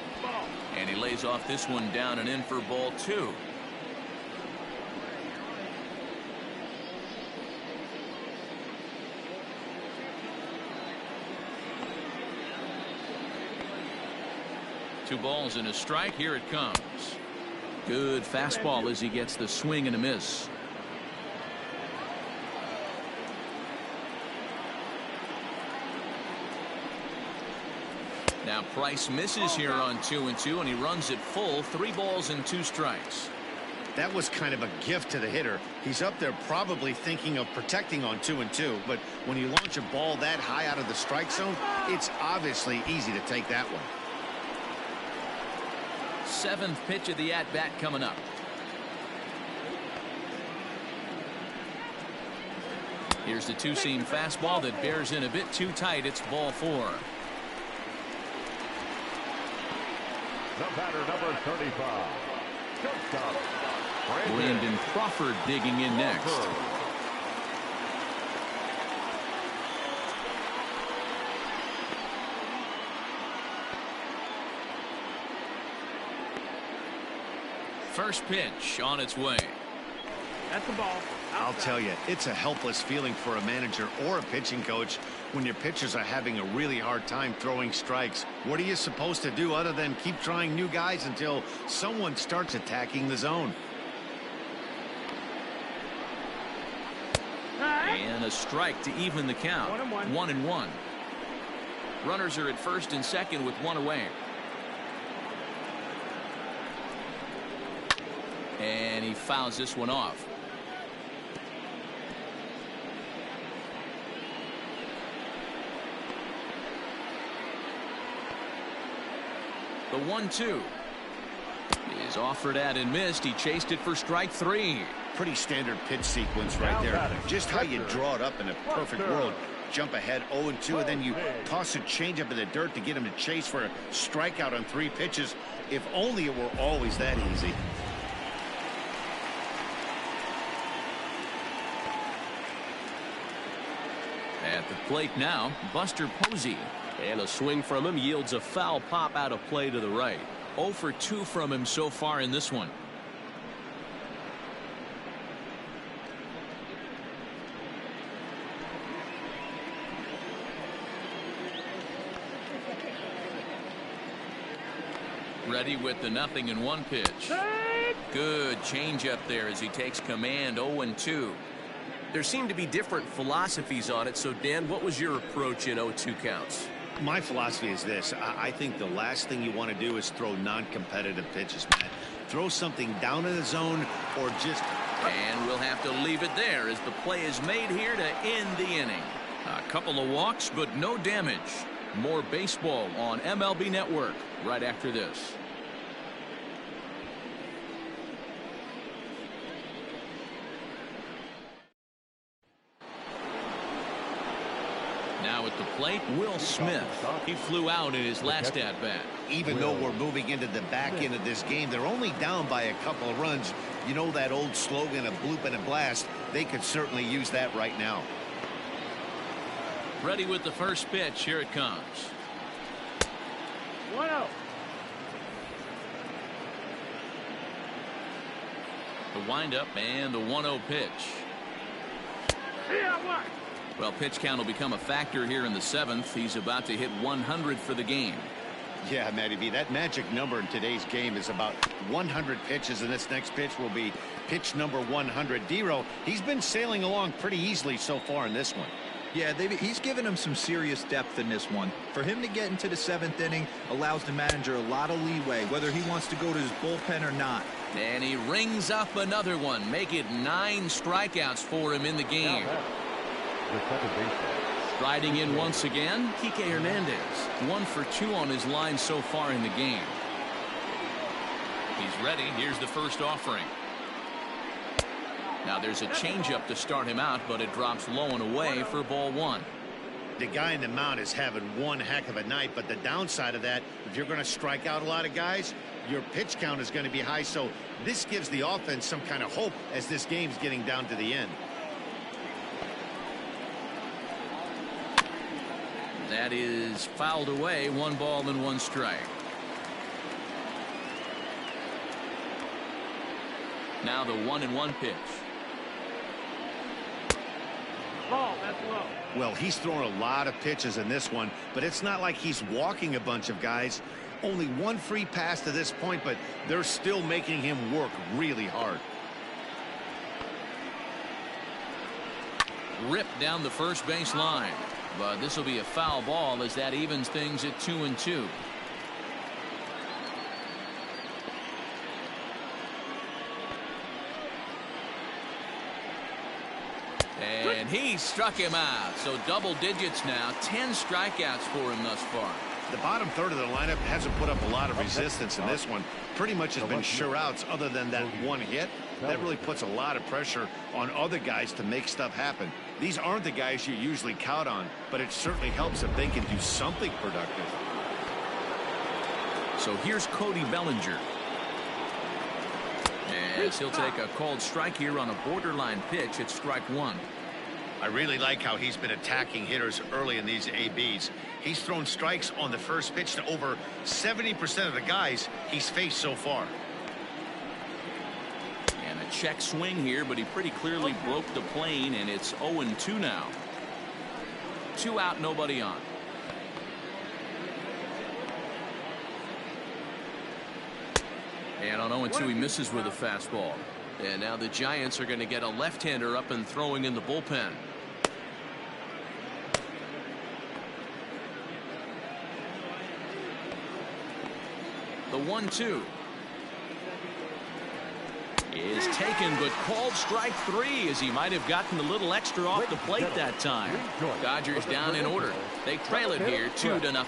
And he lays off this one down and in for ball 2. Two balls and a strike. Here it comes. Good fastball as he gets the swing and a miss. Now Price misses here on 2-2, and he runs it full. 3 balls and 2 strikes. That was kind of a gift to the hitter. He's up there probably thinking of protecting on 2-2, but when you launch a ball that high out of the strike zone, it's obviously easy to take that one. 7th pitch of the at-bat coming up. Here's the 2-seam fastball that bears in a bit too tight. It's ball 4. The batter, number 35. Shortstop, Brandon Crawford digging in next. First pitch on its way. That's the ball. I'll tell you, it's a helpless feeling for a manager or a pitching coach when your pitchers are having a really hard time throwing strikes. What are you supposed to do other than keep trying new guys until someone starts attacking the zone? And a strike to even the count. 1-1. Runners are at first and second with one away. And he fouls this one off. The 1-2 is offered at and missed. He chased it for strike 3. Pretty standard pitch sequence right there. Just how you draw it up in a perfect world. Jump ahead 0-2, and then you toss a changeup in the dirt to get him to chase for a strikeout on 3 pitches. If only it were always that easy. At the plate now, Buster Posey. And a swing from him yields a foul pop out of play to the right. 0 for 2 from him so far in this one. Ready with the 0-1 pitch. Good changeup there as he takes command. 0-2. There seem to be different philosophies on it. So, Dan, what was your approach in 0-2 counts? My philosophy is this. I think the last thing you want to do is throw non-competitive pitches, Matt. Throw something down in the zone or just... And we'll have to leave it there as the play is made here to end the inning. A couple of walks, but no damage. More baseball on MLB Network right after this. Now at the plate, Will Smith. He flew out in his last at-bat. Even though we're moving into the back end of this game, they're only down by a couple of runs. You know that old slogan, a bloop and a blast? They could certainly use that right now. Ready with the first pitch. Here it comes. 1-0. The windup and the 1-0 pitch. Yeah, what? Well, pitch count will become a factor here in the 7th. He's about to hit 100 for the game. Yeah, Matty B, that magic number in today's game is about 100 pitches, and this next pitch will be pitch number 100. Dero, he's been sailing along pretty easily so far in this one. Yeah, he's given him some serious depth in this one. For him to get into the 7th inning allows the manager a lot of leeway, whether he wants to go to his bullpen or not. And he rings up another one. Make it 9 strikeouts for him in the game. The second baseman. Striding in once again, Kike Hernandez. 1 for 2 on his line so far in the game. He's ready. Here's the first offering. Now there's a changeup to start him out, but it drops low and away for ball 1. The guy in the mound is having one heck of a night, but the downside of that, if you're going to strike out a lot of guys, your pitch count is going to be high. So this gives the offense some kind of hope as this game's getting down to the end. That is fouled away. 1 ball and 1 strike. Now the 1-1 pitch. Ball, that's low. Well, he's throwing a lot of pitches in this one, but it's not like he's walking a bunch of guys. Only 1 free pass to this point, but they're still making him work really hard. Ripped down the first base line. But this will be a foul ball as that evens things at 2-2. And he struck him out. So double digits now. 10 strikeouts for him thus far. The bottom third of the lineup hasn't put up a lot of resistance in this one. Pretty much has been sure outs other than that one hit. That really puts a lot of pressure on other guys to make stuff happen. These aren't the guys you usually count on, but it certainly helps if they can do something productive. So here's Cody Bellinger. As he'll take a called strike here on a borderline pitch at strike 1. I really like how he's been attacking hitters early in these ABs. He's thrown strikes on the first pitch to over 70% of the guys he's faced so far. check swing here, but he pretty clearly broke the plane, and it's 0-2 now. 2 out, nobody on. And on 0-2, he misses with a fastball. And now the Giants are going to get a left-hander up and throwing in the bullpen. The 1-2 is taken, but called strike 3, as he might have gotten a little extra off the plate that time. Dodgers down in order. They trail it here 2-0.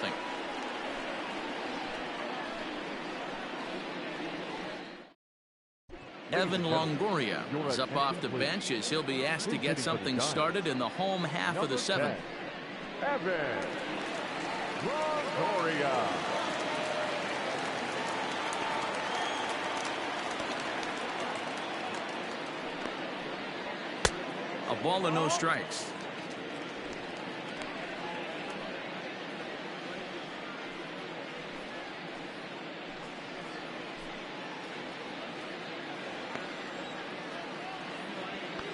Evan Longoria is up off the bench as he'll be asked to get something started in the home half of the 7th. Evan Longoria. A ball and no strikes.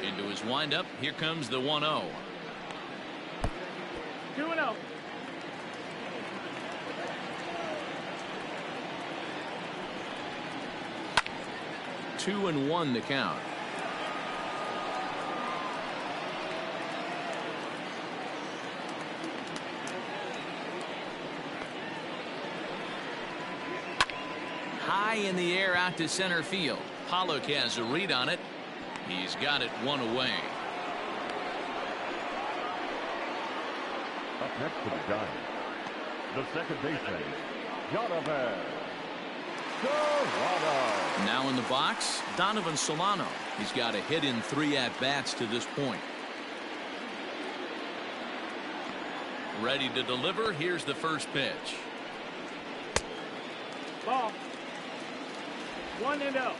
Into his windup. Here comes the 1-0. 2-0. Two and 1 to count. High in the air out to center field. Pollock has a read on it. He's got it 1 away. Up next to the Giants, the second baseman, Jonathan Solano. Now in the box, Donovan Solano. He's got a hit in 3 at-bats to this point. Ready to deliver. Here's the first pitch. Ball. 1-0.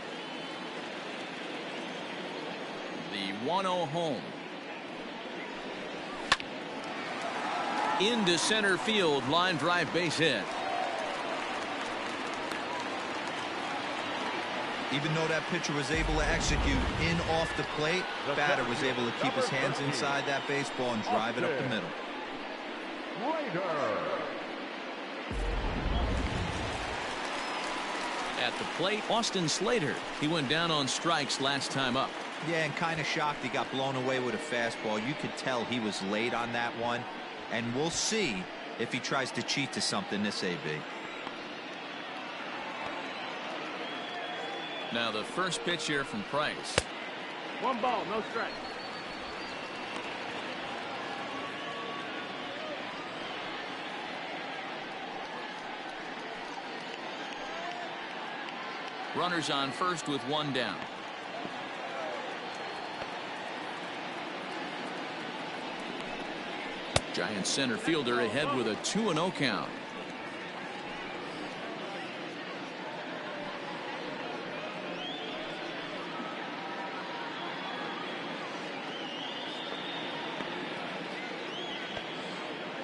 The 1-0 home. Into center field, line drive, base hit. Even though that pitcher was able to execute in off the plate, batter was able to keep his hands inside that baseball and drive it up the middle. At the plate, Austin Slater. He went down on strikes last time up. Yeah, and kind of shocked he got blown away with a fastball. You could tell he was late on that one, and we'll see if he tries to cheat to something this AB. Now the first pitch here from Price. 1 ball, no strike. Runners on first with 1 down. Giants center fielder ahead with a 2-0 count.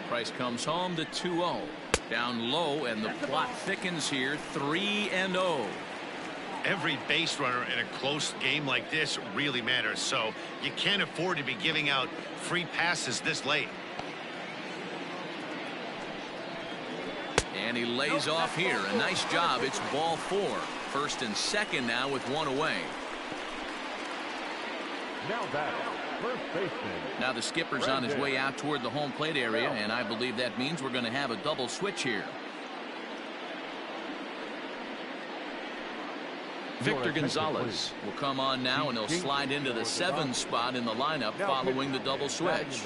Price comes home to 2-0. Down low, and the plot thickens here. 3-0. Every base runner in a close game like this really matters, so you can't afford to be giving out free passes this late. And he lays off here. A nice job. It's ball 4. First and second now with 1 away. Now that first baseman. Now the skipper's on his way out toward the home plate area, and I believe that means we're going to have a double switch here. Victor Gonzalez will come on now, and he'll slide into the 7 spot in the lineup following the double switch.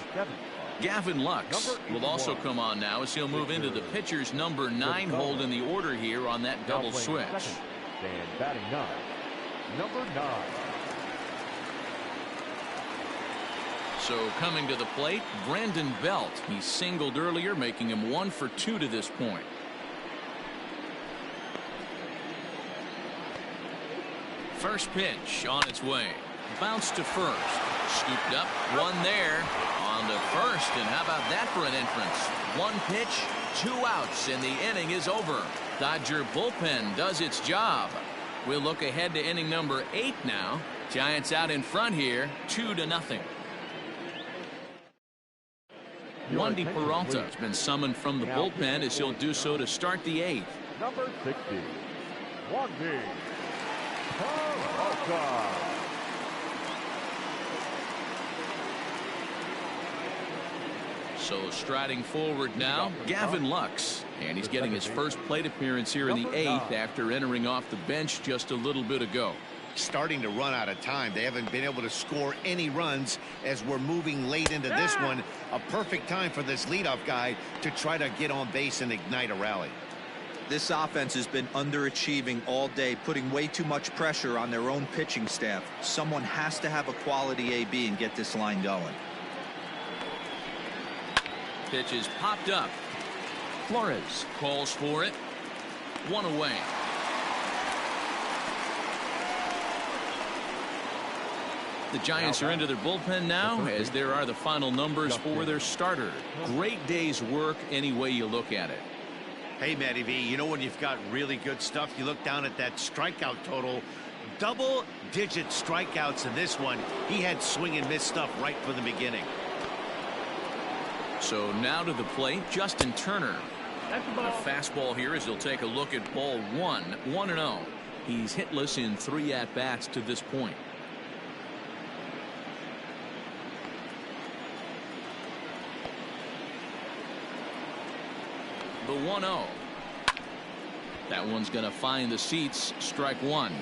Gavin Lux will also come on now as he'll move into the pitcher's number 9 hold in the order here on that double switch. And batting 9, number 9. So coming to the plate, Brandon Belt. He singled earlier, making him 1 for 2 to this point. First pitch on its way. Bounce to first. Scooped up. 1 there. On to first. And how about that for an entrance? 1 pitch, 2 outs, and the inning is over. Dodger bullpen does its job. We'll look ahead to inning number 8 now. Giants out in front here, 2-0. Wandy Peralta has been summoned from the bullpen as he'll do so to start the 8th. Number 60, Wandy Peralta. So striding forward now, Gavin Lux. And he's getting his first plate appearance here in the 8th after entering off the bench just a little bit ago. Starting to run out of time. They haven't been able to score any runs as we're moving late into this one. A perfect time for this leadoff guy to try to get on base and ignite a rally. This offense has been underachieving all day, putting way too much pressure on their own pitching staff. Someone has to have a quality AB and get this line going. Pitch is popped up. Flores calls for it. 1 away. The Giants are into their bullpen now, as there are the final numbers for their starter. Great day's work any way you look at it. Hey, Matty V, you know when you've got really good stuff, you look down at that strikeout total. Double-digit strikeouts in this one. He had swing and miss stuff right from the beginning. So now to the plate, Justin Turner. That's the A ball. fastball here as he'll take a look at ball 1, 1-0. He's hitless in 3 at-bats to this point. The 1-0. That one's going to find the seats. Strike 1.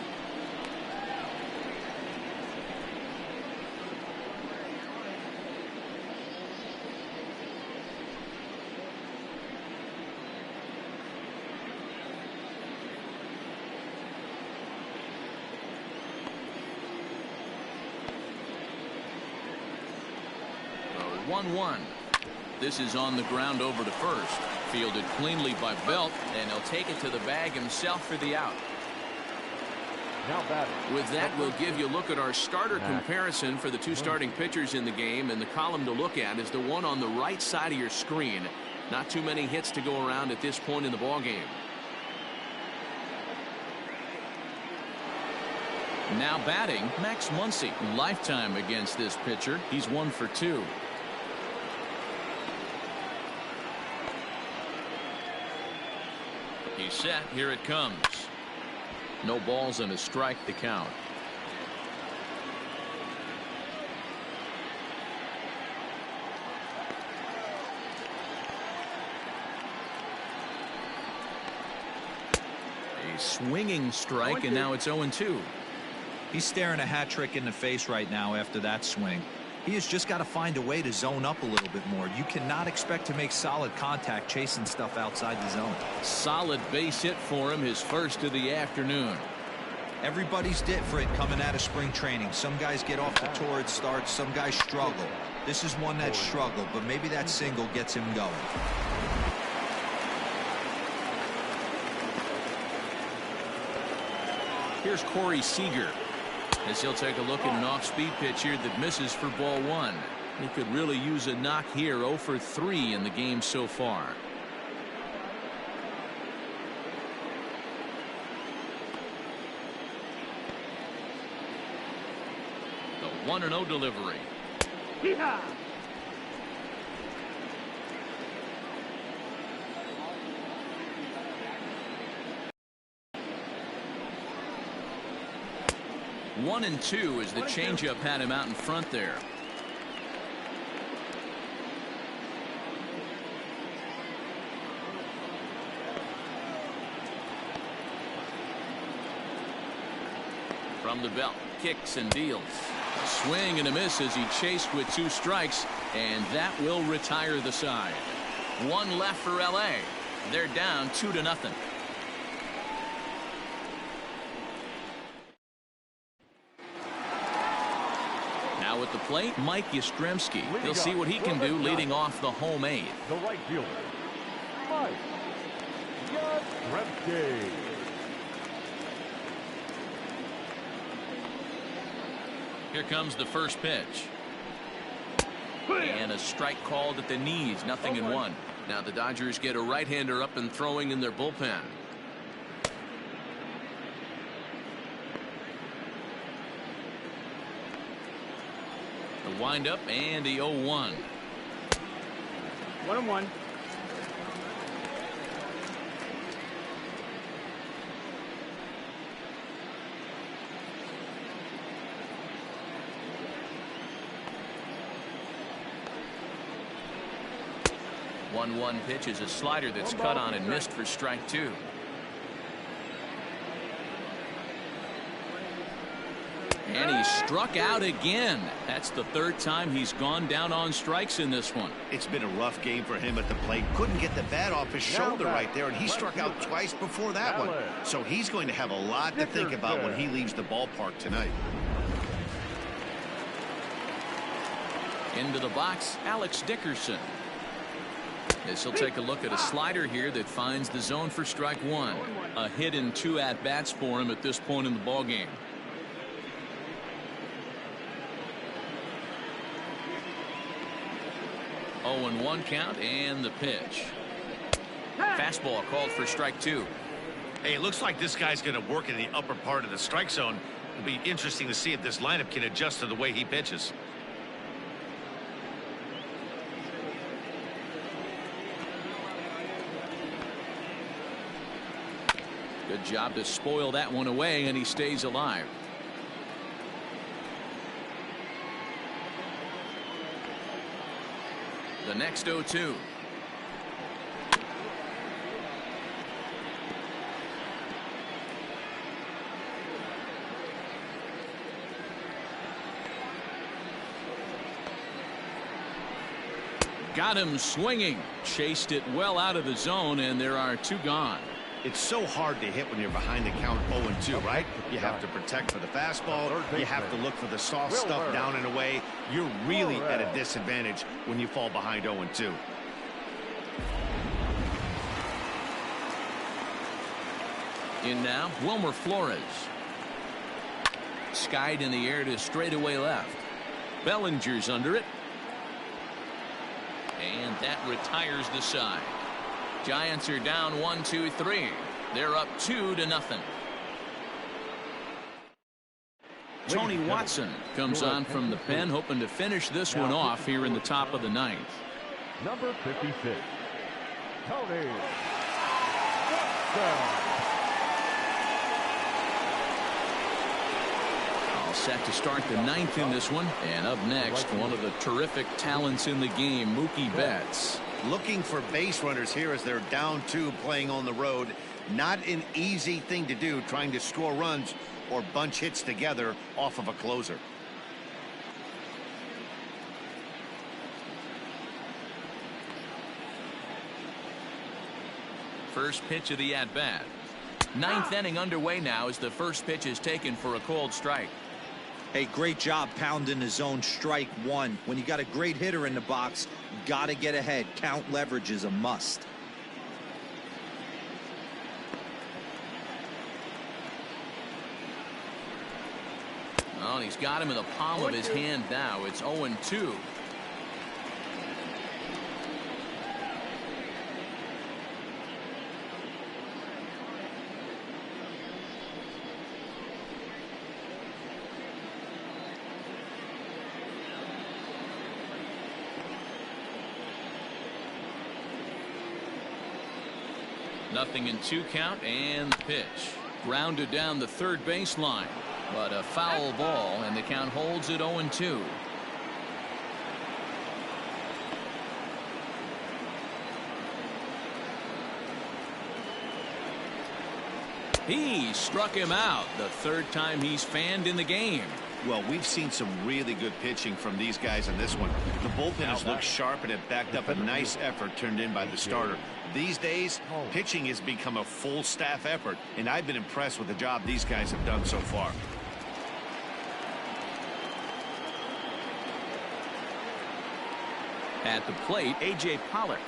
The 1-1. This is on the ground over to first. Fielded cleanly by Belt, and he'll take it to the bag himself for the out. Now batting. With that, we'll give you a look at our starter comparison for the 2 starting pitchers in the game, and the column to look at is the one on the right side of your screen. Not too many hits to go around at this point in the ballgame. Now batting, Max Muncy. Lifetime against this pitcher. He's 1 for 2. He's set. Here it comes. No balls and a strike to count. A swinging strike, and now it's 0-2. He's staring a hat trick in the face right now after that swing. He has just got to find a way to zone up a little bit more. You cannot expect to make solid contact chasing stuff outside the zone. Solid base hit for him, his first of the afternoon. Everybody's different coming out of spring training. Some guys get off to torrid starts, some guys struggle. This is one that struggled, but maybe that single gets him going. Here's Corey Seager as he'll take a look at an off-speed pitch here that misses for ball 1. He could really use a knock here. 0 for 3 in the game so far. The 1-0 delivery. Yeehaw! One and 2 as the changeup had him out in front there. From the belt, kicks and deals. A swing and a miss as he chased with 2 strikes, and that will retire the side. 1 left for LA. They're down 2-0. Now at the plate, Mike Yastrzemski. He'll see what he can do leading off the home 8th. The right fielder, Mike Yastrzemski. Here comes the first pitch. And a strike called at the knees. 0-1. Now the Dodgers get a right-hander up and throwing in their bullpen. wind up and the 0-1. 1-1. One pitch is a slider that's cut on and missed for strike 2. And he struck out again. That's the third time he's gone down on strikes in this one. It's been a rough game for him at the plate. Couldn't get the bat off his shoulder right there, and he struck out twice before that one. So he's going to have a lot to think about when he leaves the ballpark tonight. Into the box, Alex Dickerson. As he'll take a look at a slider here that finds the zone for strike 1. A hit and 2 at-bats for him at this point in the ballgame. Oh, and 1 count and the pitch. Fastball called for strike 2. Hey, it looks like this guy's going to work in the upper part of the strike zone. It'll be interesting to see if this lineup can adjust to the way he pitches. Good job to spoil that one away, and he stays alive. The next 0-2. Got him swinging. Chased it well out of the zone, and there are 2 gone. It's so hard to hit when you're behind the count 0-2, right? You have to protect for the fastball. You have to look for the soft stuff down and away. You're really at a disadvantage when you fall behind 0-2. In now, Wilmer Flores. Skied in the air to straightaway left. Bellinger's under it. And that retires the side. Giants are down 1-2-3. They're up 2-0. Tony Watson comes on from the pen, hoping to finish this one off here in the top of the 9th. Number 56, Tony Watson. All set to start the 9th in this one. And up next, one of the terrific talents in the game, Mookie Betts. Looking for base runners here as they're down 2 playing on the road. Not an easy thing to do, trying to score runs or bunch hits together off of a closer. First pitch of the at-bat. 9th inning underway now as the first pitch is taken for a cold strike. Hey, great job pounding the zone. Strike 1. When you got a great hitter in the box, got to get ahead. Count leverage is a must. Oh, he's got him in the palm of his hand now. It's 0-2. Nothing in 2 count and the pitch. Grounded down the third baseline. But a foul ball, and the count holds at 0-2. He struck him out. The third time he's fanned in the game. Well, we've seen some really good pitching from these guys in this one. The bullpen has looked sharp and it backed up a nice effort turned in by the starter. These days, pitching has become a full staff effort, and I've been impressed with the job these guys have done so far. At the plate, A.J. Pollock.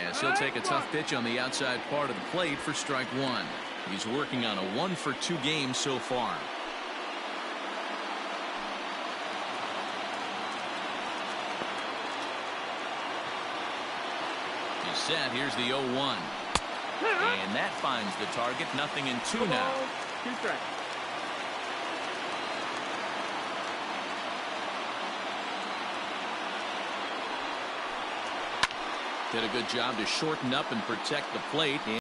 As he'll take a tough pitch on the outside part of the plate for strike 1. He's working on a 1-for-2 game so far. He's set. Here's the 0-1. And that finds the target. Nothing in 2 now. 2 strikes. Did a good job to shorten up and protect the plate. And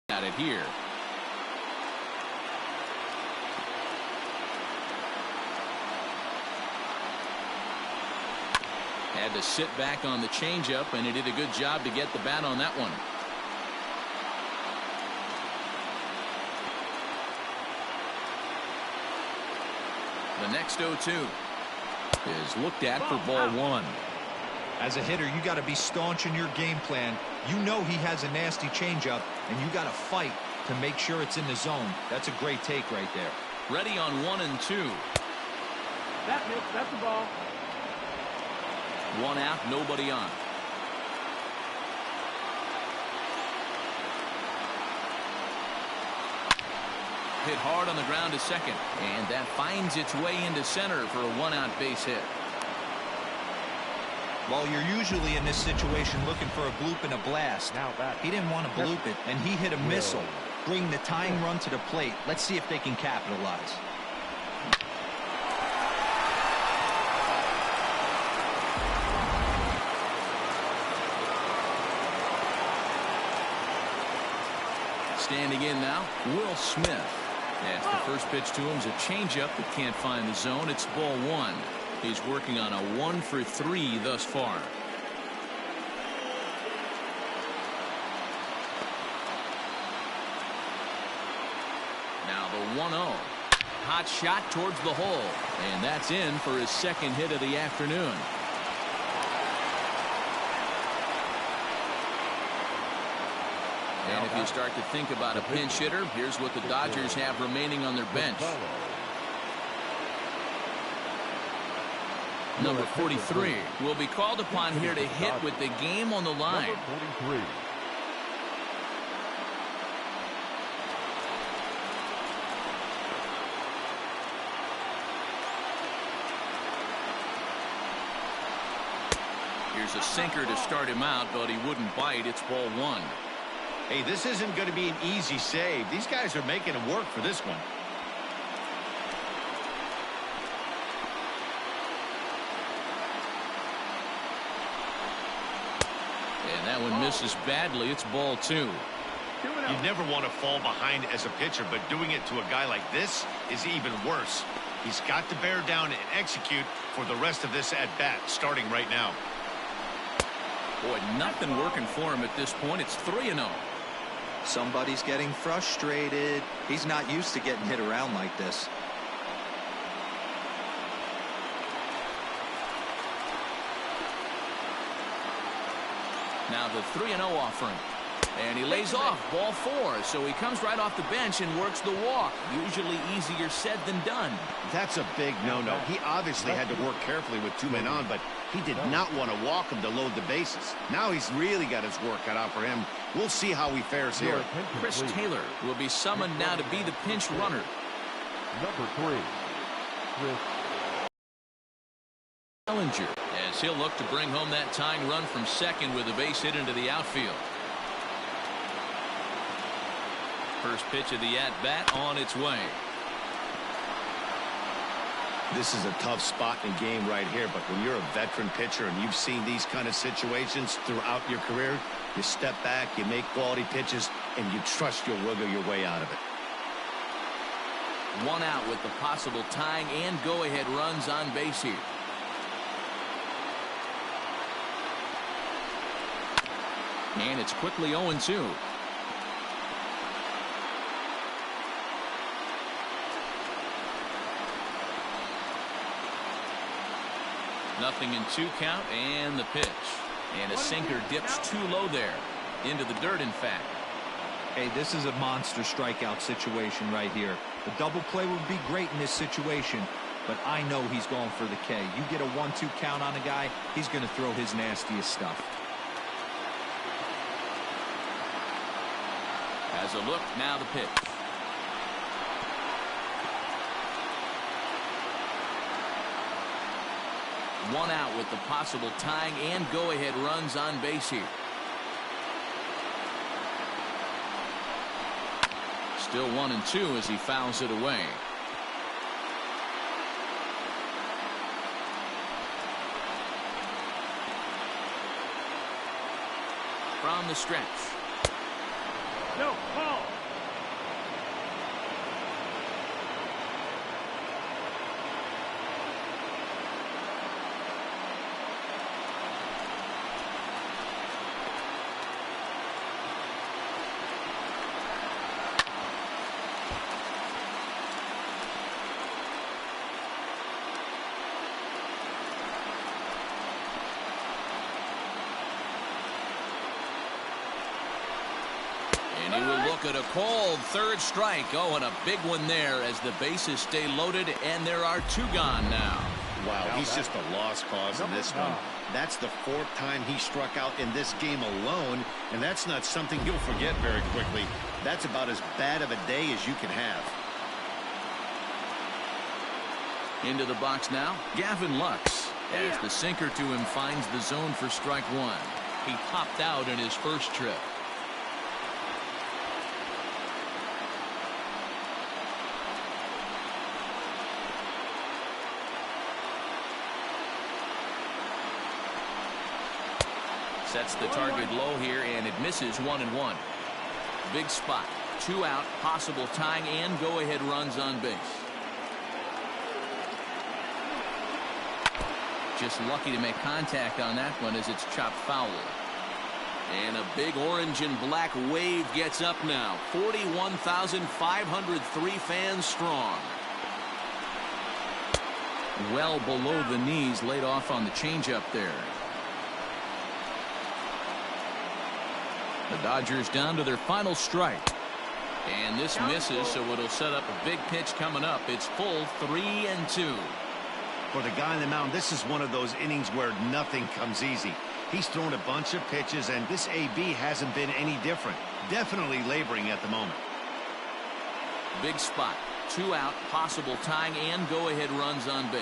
got it here. Had to sit back on the changeup, and he did a good job to get the bat on that one. The next 0-2 is looked at for ball one. As a hitter, you got to be staunch in your game plan. You know he has a nasty changeup, and you got to fight to make sure it's in the zone. That's a great take right there. Ready on 1 and 2. That missed. That's the ball. 1 out, nobody on. Hit hard on the ground to second, and that finds its way into center for a 1-out base hit. Well, you're usually in this situation looking for a bloop and a blast. Now that he didn't want to bloop it, and he hit a missile, bring the tying run to the plate. Let's see if they can capitalize. Standing in now, Will Smith. As the first pitch to him is a changeup that can't find the zone. It's ball one. He's working on a 1 for 3 thus far. Now the 1-0. Hot shot towards the hole. And that's in for his second hit of the afternoon. And if you start to think about a pinch hitter, here's what the Dodgers have remaining on their bench. Number 43 will be called upon here to hit with the game on the line. Number 43. Here's a sinker to start him out, but he wouldn't bite. It's ball one. Hey, this isn't going to be an easy save. These guys are making him work for this one. And that one misses badly. It's ball two. You never want to fall behind as a pitcher, but doing it to a guy like this is even worse. He's got to bear down and execute for the rest of this at-bat, starting right now. Boy, nothing working for him at this point. It's 3-0. Somebody's getting frustrated. He's not used to getting hit around like this. Now the 3-0 offering. And he lays off ball four. So he comes right off the bench and works the walk. Usually easier said than done. That's a big no-no. He obviously had to work carefully with 2 men on, but he did not want to walk him to load the bases. Now he's really got his work cut out for him. We'll see how he fares here. Chris Taylor will be summoned now to be the pinch runner. Number 3. Chris Bellinger, as he'll look to bring home that tying run from second with a base hit into the outfield. First pitch of the at-bat on its way. This is a tough spot in the game right here, but when you're a veteran pitcher and you've seen these kind of situations throughout your career, you step back, you make quality pitches, and you trust you'll wiggle your way out of it. 1 out with the possible tying and go-ahead runs on base here. And it's quickly 0-2. Nothing in 2 count, and the pitch. And a sinker dips too low there. Into the dirt, in fact. Hey, this is a monster strikeout situation right here. The double play would be great in this situation, but I know he's going for the K. You get a 1-2 count on a guy, he's going to throw his nastiest stuff. As a look, now the pitch. One out with the possible tying and go-ahead runs on base here. Still 1-2 as he fouls it away. from the stretch. No, ball. And he will look at a cold third strike. Oh, and a big one there as the bases stay loaded, and there are 2 gone now. Wow, he's just a lost cause in this one. That's the 4th time he struck out in this game alone, and that's not something you'll forget very quickly. That's about as bad of a day as you can have. Into the box now, Gavin Lux, as the sinker to him finds the zone for strike 1. He popped out in his first trip. Sets the target low here, and it misses 1-1. Big spot. 2 out, possible tying and go-ahead runs on base. Just lucky to make contact on that one as it's chopped foul. And a big orange and black wave gets up now. 41,503 fans strong. Well below the knees, laid off on the changeup there. The Dodgers down to their final strike. And this misses, so it'll set up a big pitch coming up. It's full 3-2. For the guy on the mound, this is one of those innings where nothing comes easy. He's thrown a bunch of pitches, and this AB hasn't been any different. Definitely laboring at the moment. Big spot. 2 out, possible tying and go-ahead runs on base.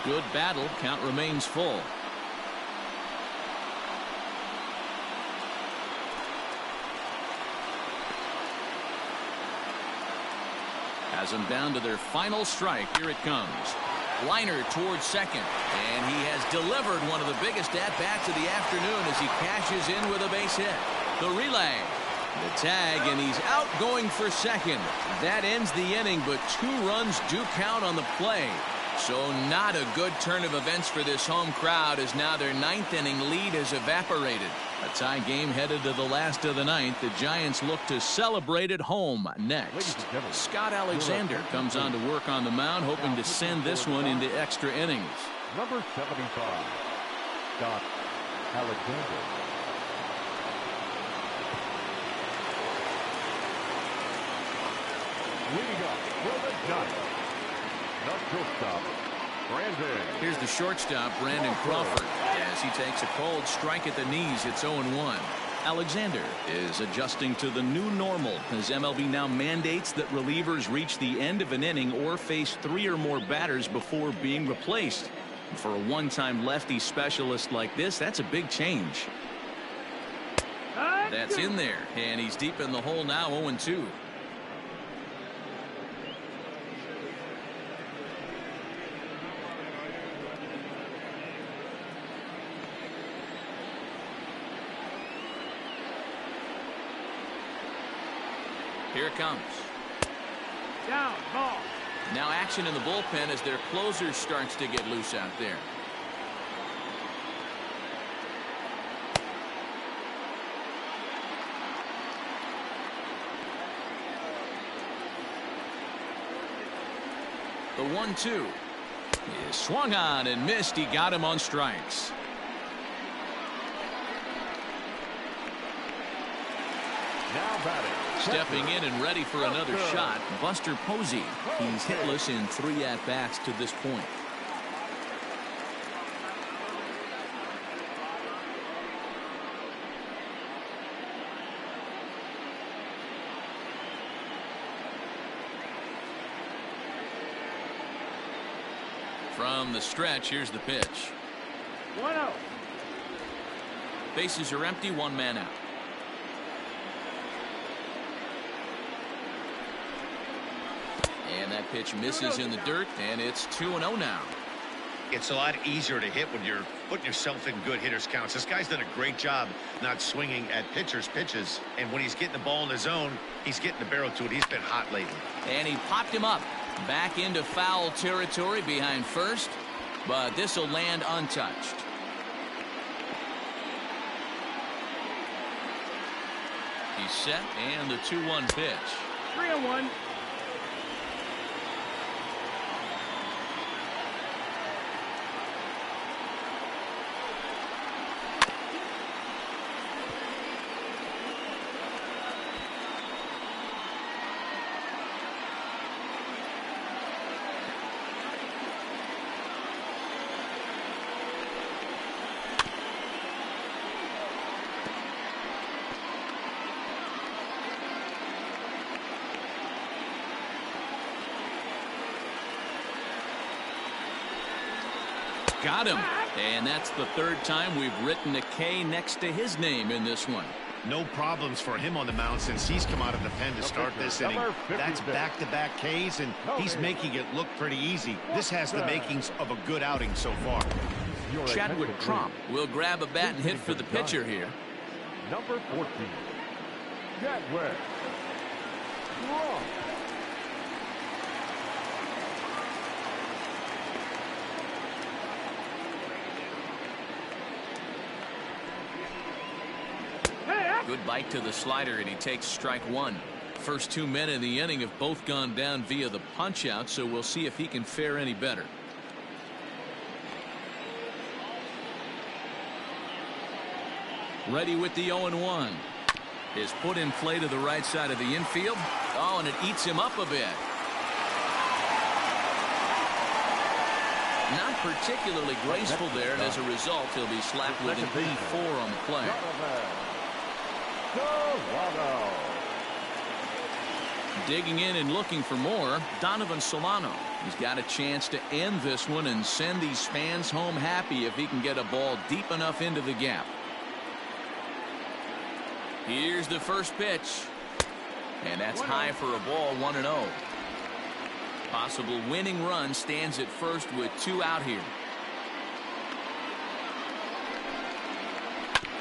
Good battle. Count remains full. Has them down to their final strike. Here it comes. Liner towards second. And he has delivered one of the biggest at-bats of the afternoon as he cashes in with a base hit. The relay. The tag, and he's out going for second. That ends the inning, but 2 runs do count on the play. So not a good turn of events for this home crowd as now their 9th inning lead has evaporated. A tie game headed to the last of the 9th. The Giants look to celebrate at home next. Scott Alexander comes on to work on the mound, hoping to send this one into extra innings. Number 75, Scott Alexander. Leading up for the Giants, the shortstop, Brandon. Here's the shortstop, Brandon Crawford. As he takes a cold strike at the knees, it's 0-1. Alexander is adjusting to the new normal as MLB now mandates that relievers reach the end of an inning or face 3 or more batters before being replaced. For a one-time lefty specialist like this, that's a big change. That's in there, and he's deep in the hole now, 0-2. Here it comes. Down, ball. Now action in the bullpen as their closer starts to get loose out there. The 1-2 is swung on and missed. He got him on strikes. Now batting. Stepping in and ready for another shot, Buster Posey. He's hitless in 3 at-bats to this point. From the stretch, here's the pitch. 1-0. Bases are empty, 1 man out. And that pitch misses in the dirt, and it's 2-0 now. It's a lot easier to hit when you're putting yourself in good hitters counts. This guy's done a great job not swinging at pitchers' pitches. And when he's getting the ball in his zone, he's getting the barrel to it. He's been hot lately. And he popped him up. Back into foul territory behind first. But this will land untouched. He's set, and the 2-1 pitch. 3-1. Got him. And that's the third time we've written a K next to his name in this one. No problems for him on the mound since he's come out of the pen to start this inning. That's back-to-back Ks, and he's making it look pretty easy. This has the makings of a good outing so far. Chadwick Tromp will grab a bat and hit for the pitcher here. Number 14, Chadwick Tromp. Good bite to the slider, and he takes strike one. First 2 men in the inning have both gone down via the punch-out, so we'll see if he can fare any better. Ready with the 0-1. Is put in play to the right side of the infield. Oh, and it eats him up a bit. Not particularly graceful there, and as a result, he'll be slapped with an E4 on the play. Digging in and looking for more, Donovan Solano. He's got a chance to end this one and send these fans home happy if he can get a ball deep enough into the gap. Here's the first pitch. And that's high for a ball, 1-0. Possible winning run stands at first with 2 out here.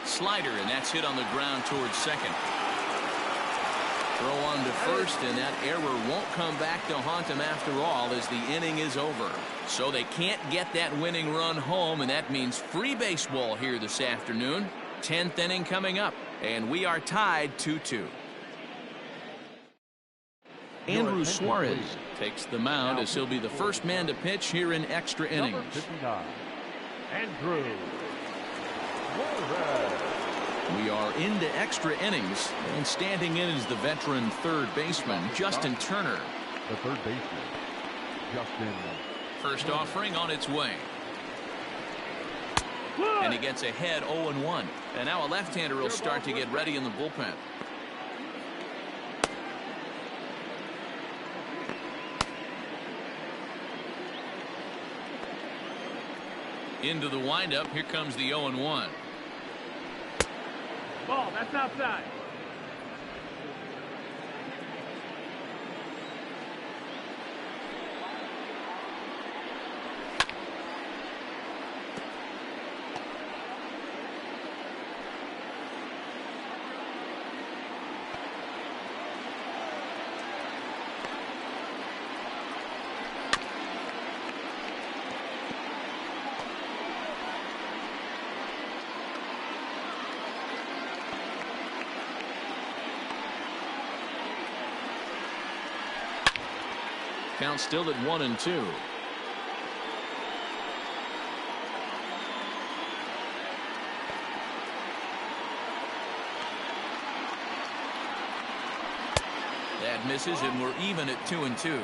Slider, and that's hit on the ground towards second. Throw on to first, and that error won't come back to haunt him after all as the inning is over. So they can't get that winning run home, and that means free baseball here this afternoon. 10th inning coming up, and we are tied 2-2. Andrew Suarez takes the mound as he'll be the first man to pitch here in extra innings. Number 59, Andrew Suarez. We are into extra innings, and standing in is the veteran third baseman, Justin Turner. The third baseman, Justin. First offering on its way. And he gets ahead 0-1. And now a left-hander will start to get ready in the bullpen. Into the windup, here comes the 0-1. Ball, that's outside. Count still at 1-2. That misses, and we're even at 2-2.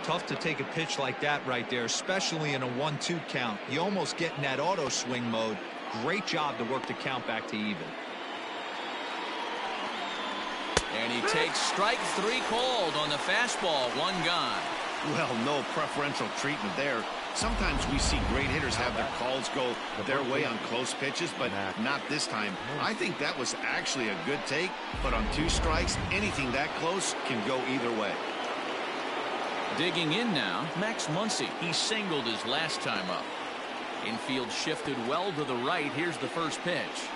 Tough to take a pitch like that right there, especially in a 1-2 count. You almost get in that auto swing mode. Great job to work the count back to even. And he takes strike 3 called on the fastball. 1 gone. Well, no preferential treatment there. Sometimes we see great hitters have their calls go their way on close pitches, but not this time. I think that was actually a good take, but on 2 strikes, anything that close can go either way. Digging in now, Max Muncy. He singled his last time up. Infield shifted well to the right. Here's the first pitch.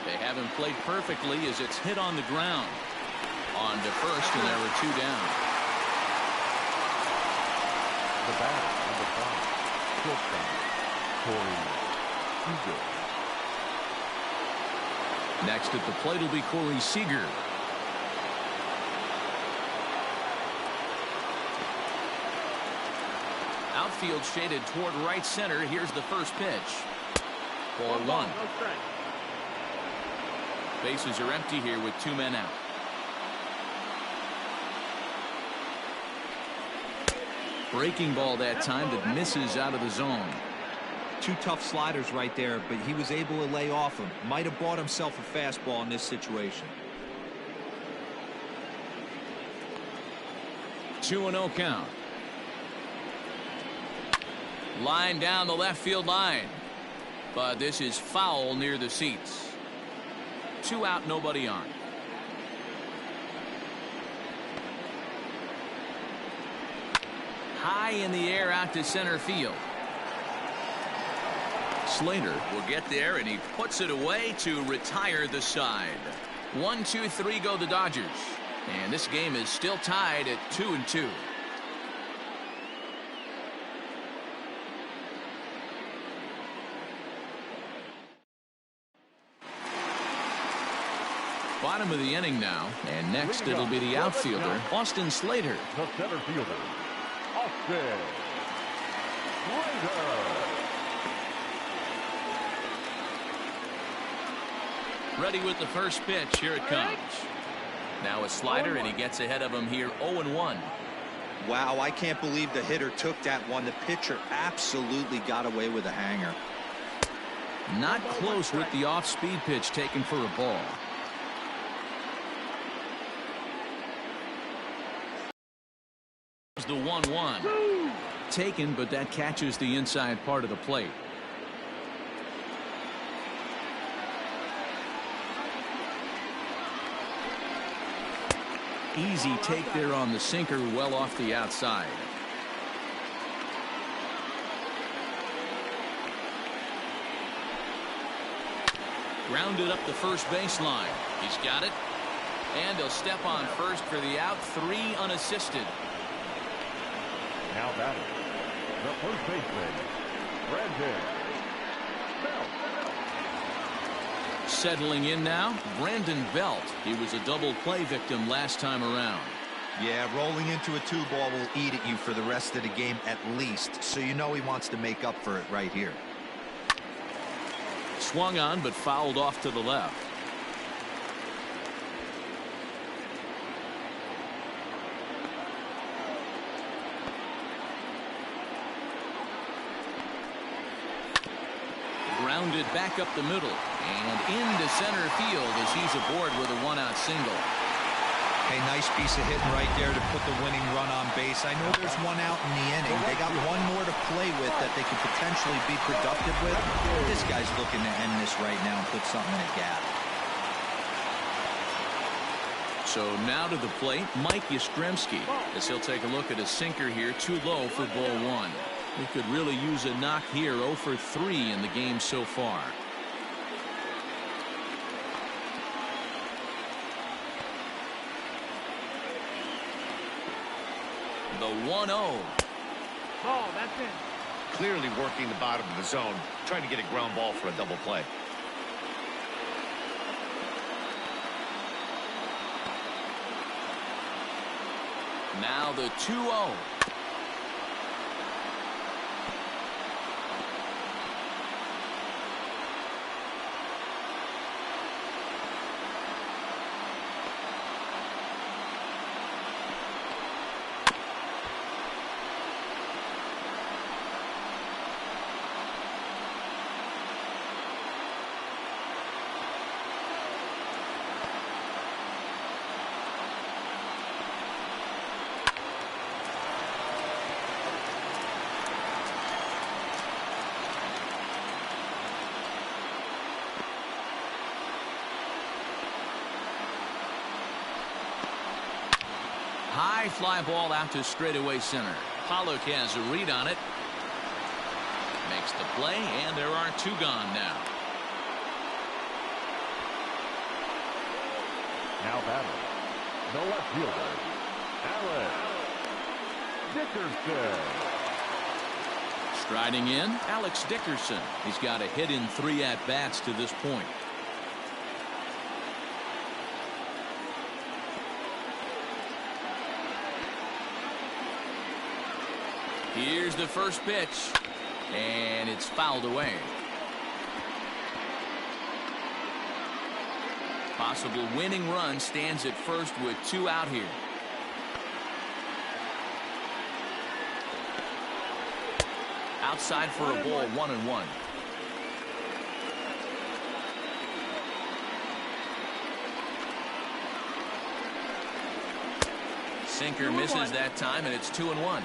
They haven't played perfectly as it's hit on the ground. On to first, and there are 2 down. The batter, number 5, shortstop, Corey Seager. Next at the plate will be Corey Seager. Outfield shaded toward right center. Here's the first pitch. Ball 1. No strike. Bases are empty here with 2 men out. Breaking ball that time that misses out of the zone. 2 tough sliders right there, but he was able to lay off him. Might have bought himself a fastball in this situation. 2-0 count. Line down the left field line. But this is foul near the seats. 2 out, nobody on. High in the air out to center field. Slater will get there, and he puts it away to retire the side. 1, 2, 3 go the Dodgers. And this game is still tied at 2-2. Bottom of the inning now, and next it'll be the outfielder, Austin Slater. The center fielder, Austin Slater. Ready with the first pitch. Here it comes. Now a slider, and he gets ahead of him here, 0-1. Wow, I can't believe the hitter took that one. The pitcher absolutely got away with a hanger. Not close with the off-speed pitch taken for a ball. The 1-1 taken, but that catches the inside part of the plate. Easy take there on the sinker, well off the outside. Grounded up the first baseline. He's got it, and he'll step on first for the out. 3 unassisted. Now batting, the first baseman, Brandon Belt. Settling in now, Brandon Belt. He was a double play victim last time around. Yeah, rolling into a 2-ball will eat at you for the rest of the game at least, so you know he wants to make up for it right here. Swung on, but fouled off to the left. Grounded back up the middle and into center field as he's aboard with a 1-out single. Hey, nice piece of hitting right there to put the winning run on base. I know there's 1 out in the inning. They got 1 more to play with that they could potentially be productive with. This guy's looking to end this right now and put something in a gap. So now to the plate, Mike Yastrzemski, as he'll take a look at a sinker here, too low for ball 1. He could really use a knock here. 0 for 3 in the game so far. The 1-0. Ball, that's in. Clearly working the bottom of the zone, trying to get a ground ball for a double play. Now the 2-0. high fly ball out to straightaway center. Pollock has a read on it. Makes the play, and there are 2 gone now. Now batting, the left fielder, Alex Dickerson. Striding in, Alex Dickerson. He's got a hit in 3 at-bats to this point. Here's the first pitch, and it's fouled away. Possible winning run stands at first with 2 out here. Outside for a ball, 1-1. Sinker misses that time, and it's 2-1.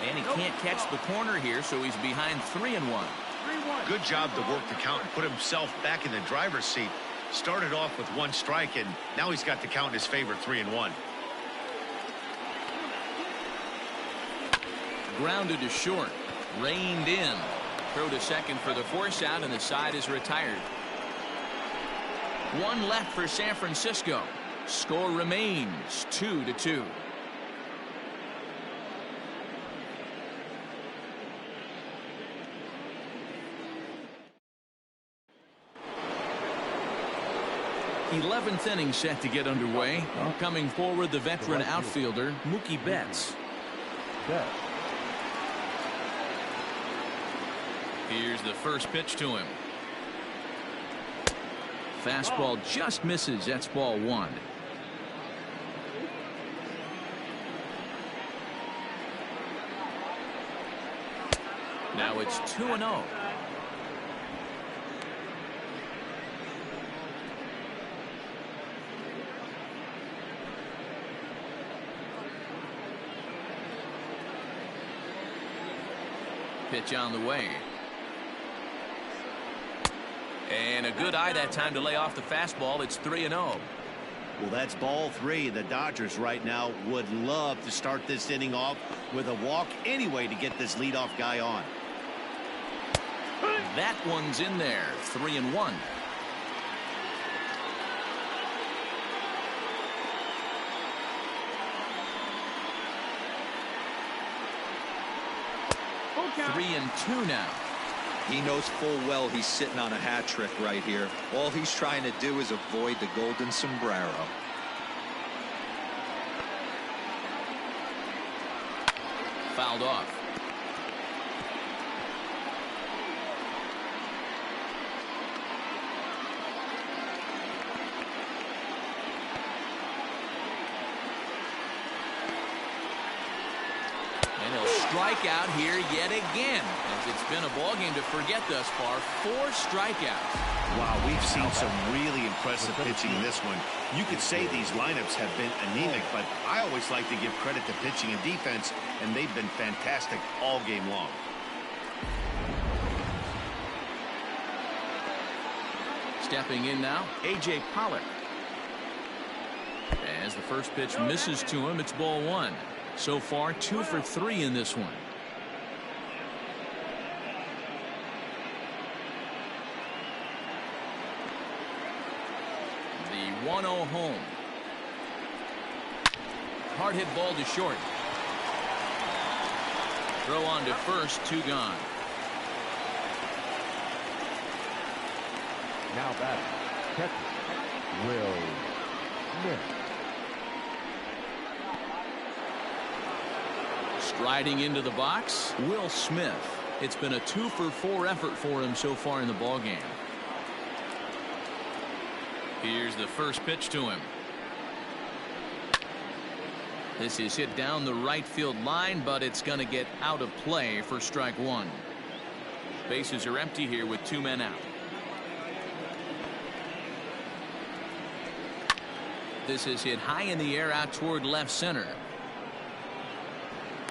And he can't catch the corner here, so he's behind 3-1. Good job to work the count and put himself back in the driver's seat. Started off with 1 strike, and now he's got the count in his favor, 3-1. Grounded to short. Reined in. Throw to second for the force out, and the side is retired. 1 left for San Francisco. Score remains 2-2. Eleventh inning set to get underway. Coming forward, the veteran outfielder Mookie Betts. Here's the first pitch to him. Fastball just misses. That's ball 1. Now it's 2-0. Pitch on the way. And a good eye that time to lay off the fastball. It's 3-0. Well, that's ball 3. The Dodgers right now would love to start this inning off with a walk anyway to get this leadoff guy on. That one's in there. 3-1. Count. 3-2 now. He knows full well he's sitting on a hat trick right here. All he's trying to do is avoid the golden sombrero. Fouled off. And he'll strike out here yet again, as it's been a ball game to forget thus far. 4 strikeouts. Wow, we've seen some really impressive pitching in this one. You could say these lineups have been anemic, but I always like to give credit to pitching and defense, and they've been fantastic all game long. Stepping in now, A.J. Pollock. As the first pitch misses to him, it's ball 1. So far, 2 for 3 in this one. The 1-0 home. Hard hit ball to short. Throw on to first, 2 gone. Now batting, catcher, Will Smith. Striding into the box, Will Smith. It's been a 2 for 4 effort for him so far in the ball game. Here's the first pitch to him. This is hit down the right field line, but it's going to get out of play for strike 1. Bases are empty here with 2 men out. This is hit high in the air out toward left center.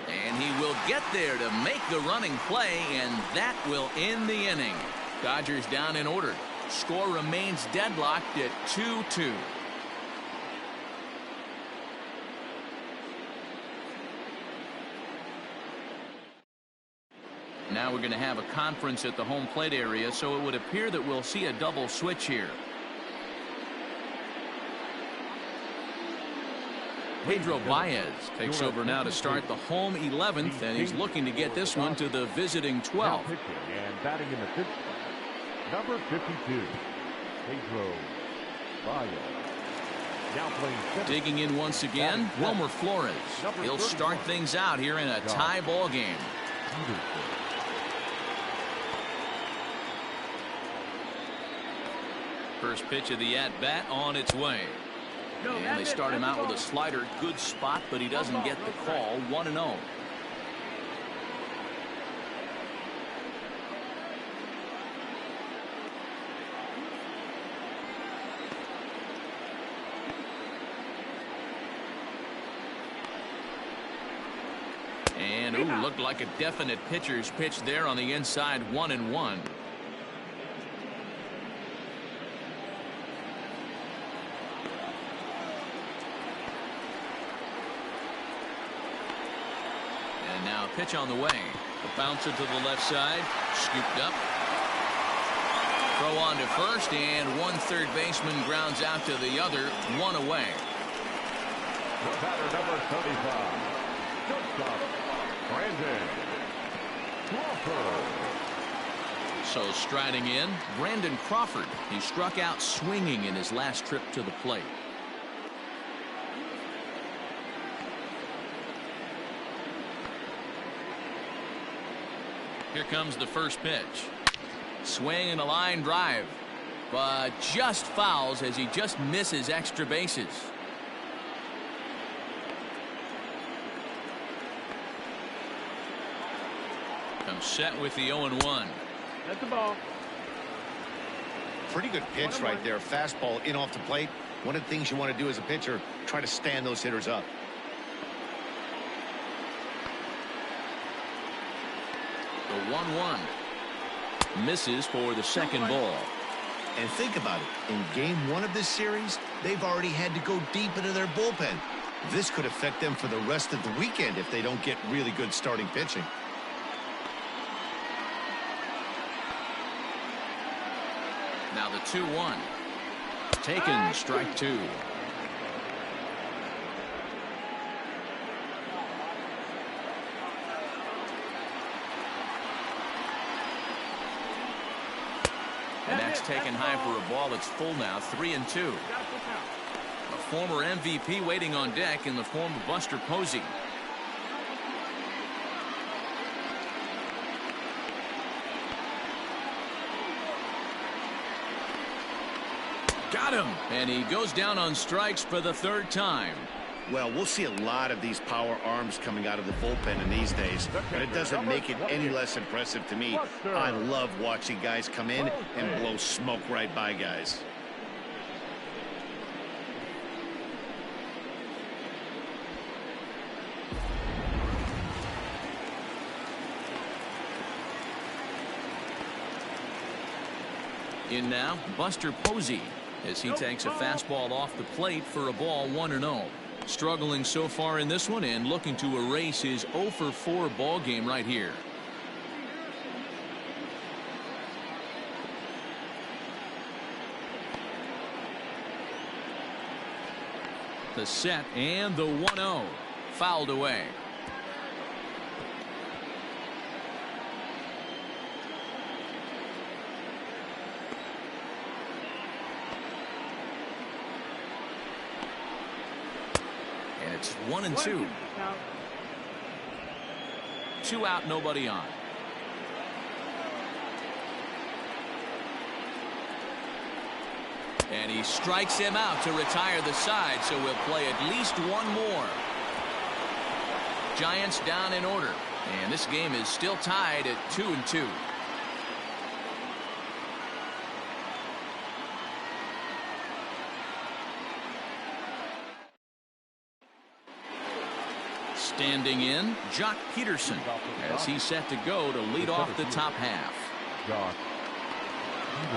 And he will get there to make the running play, and that will end the inning. Dodgers down in order. Score remains deadlocked at 2-2. Now we're going to have a conference at the home plate area, so it would appear that we'll see a double switch here. Pedro Baez takes over now to start the home 11th, and he's looking to get this one to the visiting 12th. Pitching and batting in the 5th spot, number 52, Pedro Baez. Now playing center. Digging in once again, Wilmer Flores. He'll start things out here in a tie ball game. First pitch of the at-bat on its way. And they start him out with a slider. Good spot, but he doesn't get the call. 1-0. And ooh, looked like a definite pitcher's pitch there on the inside. 1-1. Now pitch on the way. A bouncer to the left side. Scooped up. Throw on to first, and one third baseman grounds out to the other. One away. The batter, number 35, shortstop, Brandon Crawford. So striding in, Brandon Crawford. He struck out swinging in his last trip to the plate. Here comes the first pitch. Swing and a line drive, but just fouls as he just misses extra bases. Comes set with the 0-1. That's the ball. Pretty good pitch right there. Fastball in off the plate. One of the things you want to do as a pitcher, try to stand those hitters up. The 1-1 misses for the second ball. And think about it. In game 1 of this series, they've already had to go deep into their bullpen. This could affect them for the rest of the weekend if they don't get really good starting pitching. Now the 2-1. Taken, strike 2. And that's taken high for a ball. It's full now. 3-2. A former MVP waiting on deck in the form of Buster Posey. Got him. And he goes down on strikes for the 3rd time. Well, we'll see a lot of these power arms coming out of the bullpen in these days, but it doesn't make it any less impressive to me. I love watching guys come in and blow smoke right by guys. In now, Buster Posey, as he takes a fastball off the plate for a ball. 1-0. Struggling so far in this one and looking to erase his 0-for-4 ball game right here. The set and the 1-0 fouled away. It's 1-2. 2 out, nobody on. And he strikes him out to retire the side, so we'll play at least one more. Giants down in order, and this game is still tied at 2-2. Standing in, Jock Peterson, as he's set to go to lead off the top half. Jock.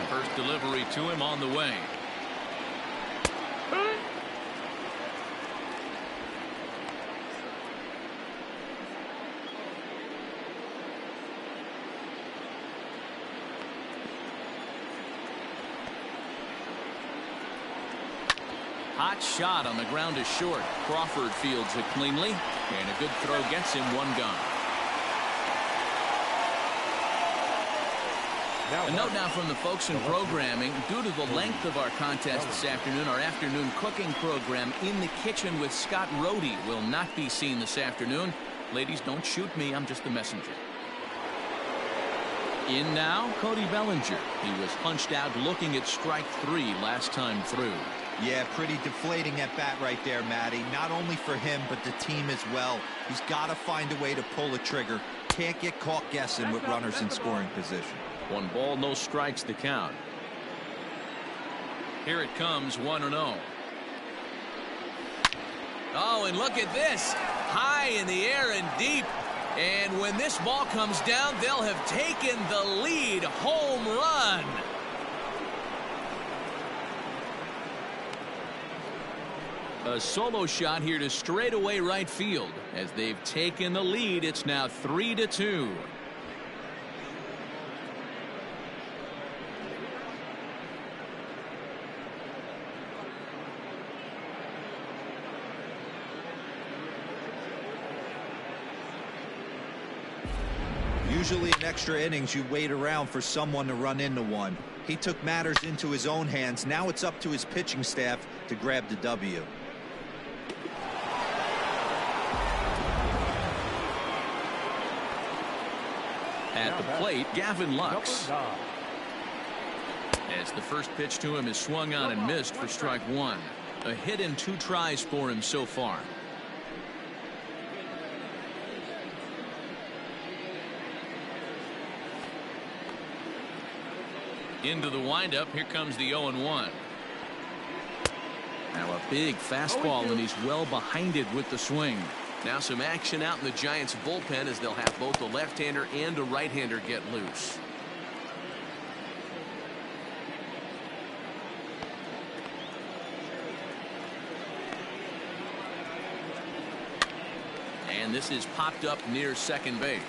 First delivery to him on the way. Hot shot on the ground is short. Crawford fields it cleanly, and a good throw gets him one gone. A note now from the folks in programming. Due to the length of our contest this afternoon, our afternoon cooking program, In the Kitchen with Scott Rohde, will not be seen this afternoon. Ladies, don't shoot me. I'm just the messenger. In now, Cody Bellinger. He was punched out looking at strike 3 last time through. Yeah, pretty deflating at bat right there, Matty. Not only for him, but the team as well. He's got to find a way to pull a trigger. Can't get caught guessing with runners in scoring position. 1 ball, no strikes the count. Here it comes, 1-0. Oh, and look at this. High in the air and deep. And when this ball comes down, they'll have taken the lead. Home run. A solo shot here to straightaway right field. As they've taken the lead, it's now 3-2. Usually in extra innings, you wait around for someone to run into one. He took matters into his own hands. Now it's up to his pitching staff to grab the W. At the plate, Gavin Lux. As the first pitch to him is swung on and missed for strike 1. A hit in 2 tries for him so far. Into the windup. Here comes the 0-1. Now a big fastball, and he's well behind it with the swing. Now some action out in the Giants bullpen as they'll have both a left-hander and a right-hander get loose. And this is popped up near second base.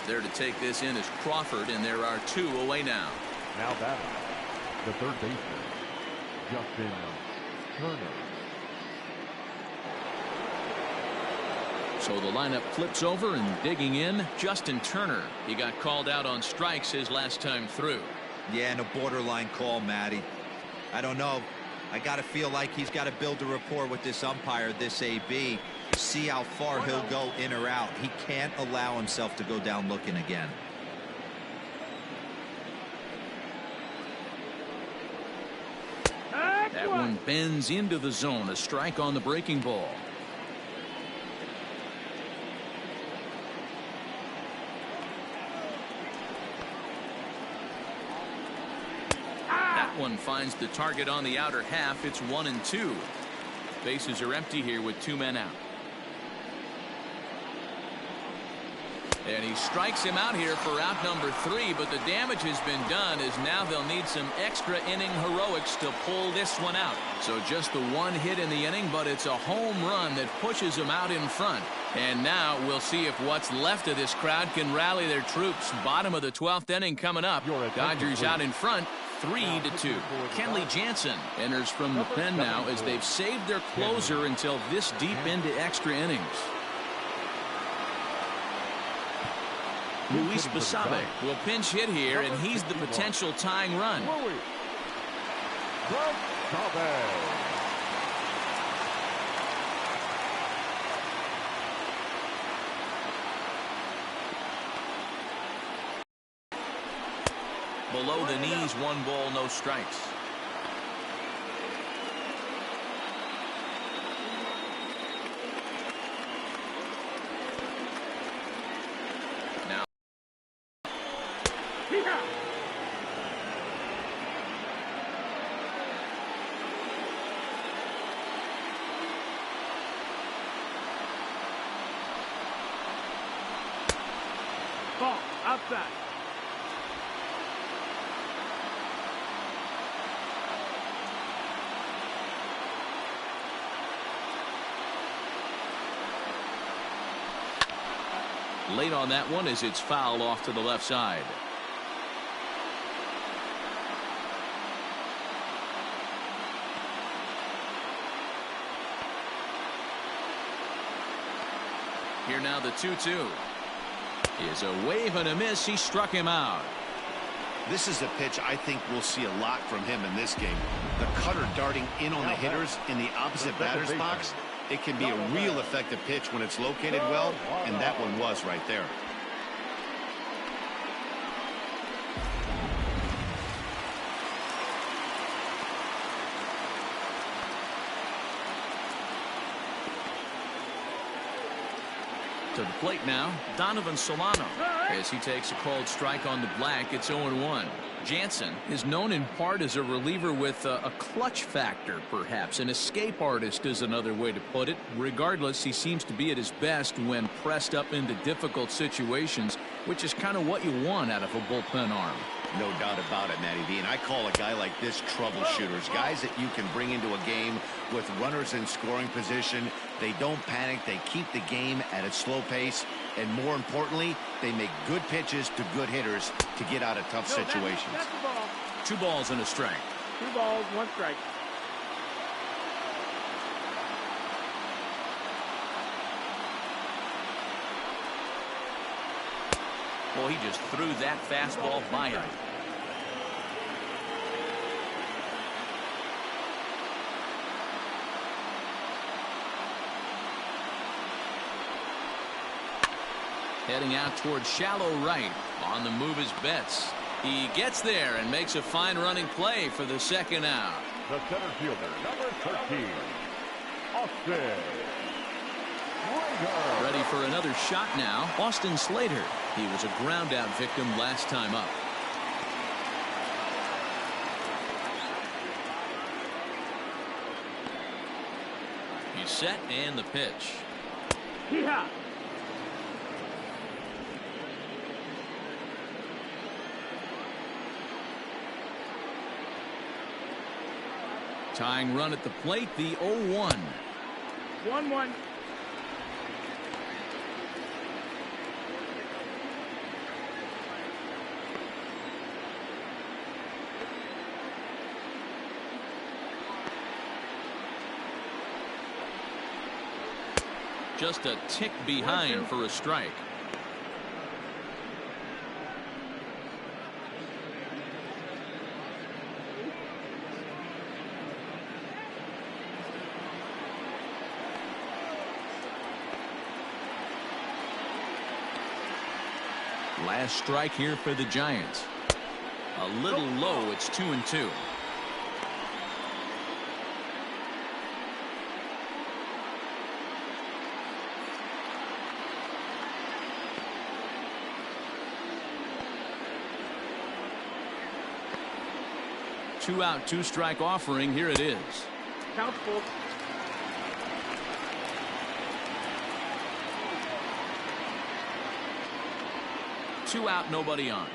There to take this in is Crawford, and there are 2 away now. Now batting, the third baseman, Justin Turner. So the lineup flips over, and digging in, Justin Turner. He got called out on strikes his last time through. Yeah, and a borderline call, Matty. I don't know. I got to feel like he's got to build a rapport with this umpire, this AB. See how far he'll go in or out. He can't allow himself to go down looking again. That one bends into the zone. A strike on the breaking ball. That one finds the target on the outer half. It's 1-2. Bases are empty here with 2 men out. And he strikes him out here for out number 3, but the damage has been done as now they'll need some extra inning heroics to pull this one out. So just the 1 hit in the inning, but it's a home run that pushes him out in front. And now we'll see if what's left of this crowd can rally their troops. Bottom of the 12th inning coming up. Dodgers out in front, 3-2. Kenley Jansen enters from the pen now as they've saved their closer until this deep into extra innings. Luis Basabe will pinch hit here, and he's the potential tying run. Below the knees, 1 ball, no strikes. Outside. Late on that one as it's fouled off to the left side. Here now the 2-2. Is a wave and a miss. He struck him out. This is a pitch I think we'll see a lot from him in this game. The cutter darting in on the hitters in the opposite batter's box. It can be a real effective pitch when it's located well, and that one was right there. To the plate now, Donovan Solano. As he takes a called strike on the black, it's 0-1. Jansen is known in part as a reliever with a clutch factor, perhaps. An escape artist is another way to put it. Regardless, he seems to be at his best when pressed up into difficult situations, which is kind of what you want out of a bullpen arm. No doubt about it, Matty V. And I call a guy like this troubleshooters. Guys that you can bring into a game with runners in scoring position. They don't panic. They keep the game at a slow pace. And more importantly, they make good pitches to good hitters to get out of tough situations. That's the ball. 2 balls and a strike. 2 balls, 1 strike. Well, he just threw that fastball by him. Heading out towards shallow right. On the move is Betts. He gets there and makes a fine running play for the second out. The center fielder, number 13, Austin Slater. Ready for another shot now. Austin Slater. He was a ground out victim last time up. He's set and the pitch. Yeah. Tying run at the plate, the 0-1. 1-1. Just a tick behind for a strike. Last strike here for the Giants. A little low. It's 2-2. Two out, 2 strike offering. Here it is. Count full. Two out, nobody on.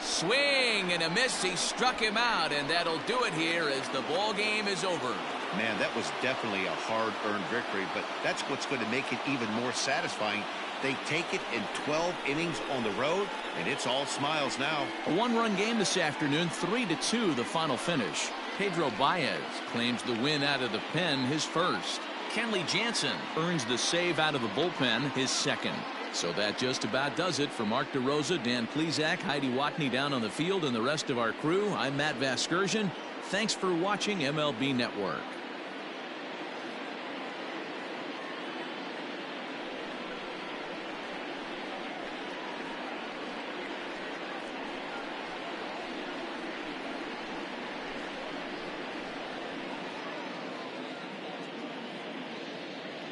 Swing and a miss. He struck him out, and that'll do it here as the ball game is over. Man, that was definitely a hard-earned victory, but that's what's going to make it even more satisfying. They take it in 12 innings on the road, and it's all smiles now. A 1-run game this afternoon, 3-2 the final finish. Pedro Baez claims the win out of the pen, his first. Kenley Jansen earns the save out of the bullpen, his second. So that just about does it for Mark DeRosa, Dan Plesac, Heidi Watney down on the field, and the rest of our crew. I'm Matt Vasgersian. Thanks for watching MLB Network.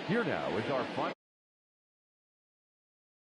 Here now is our final.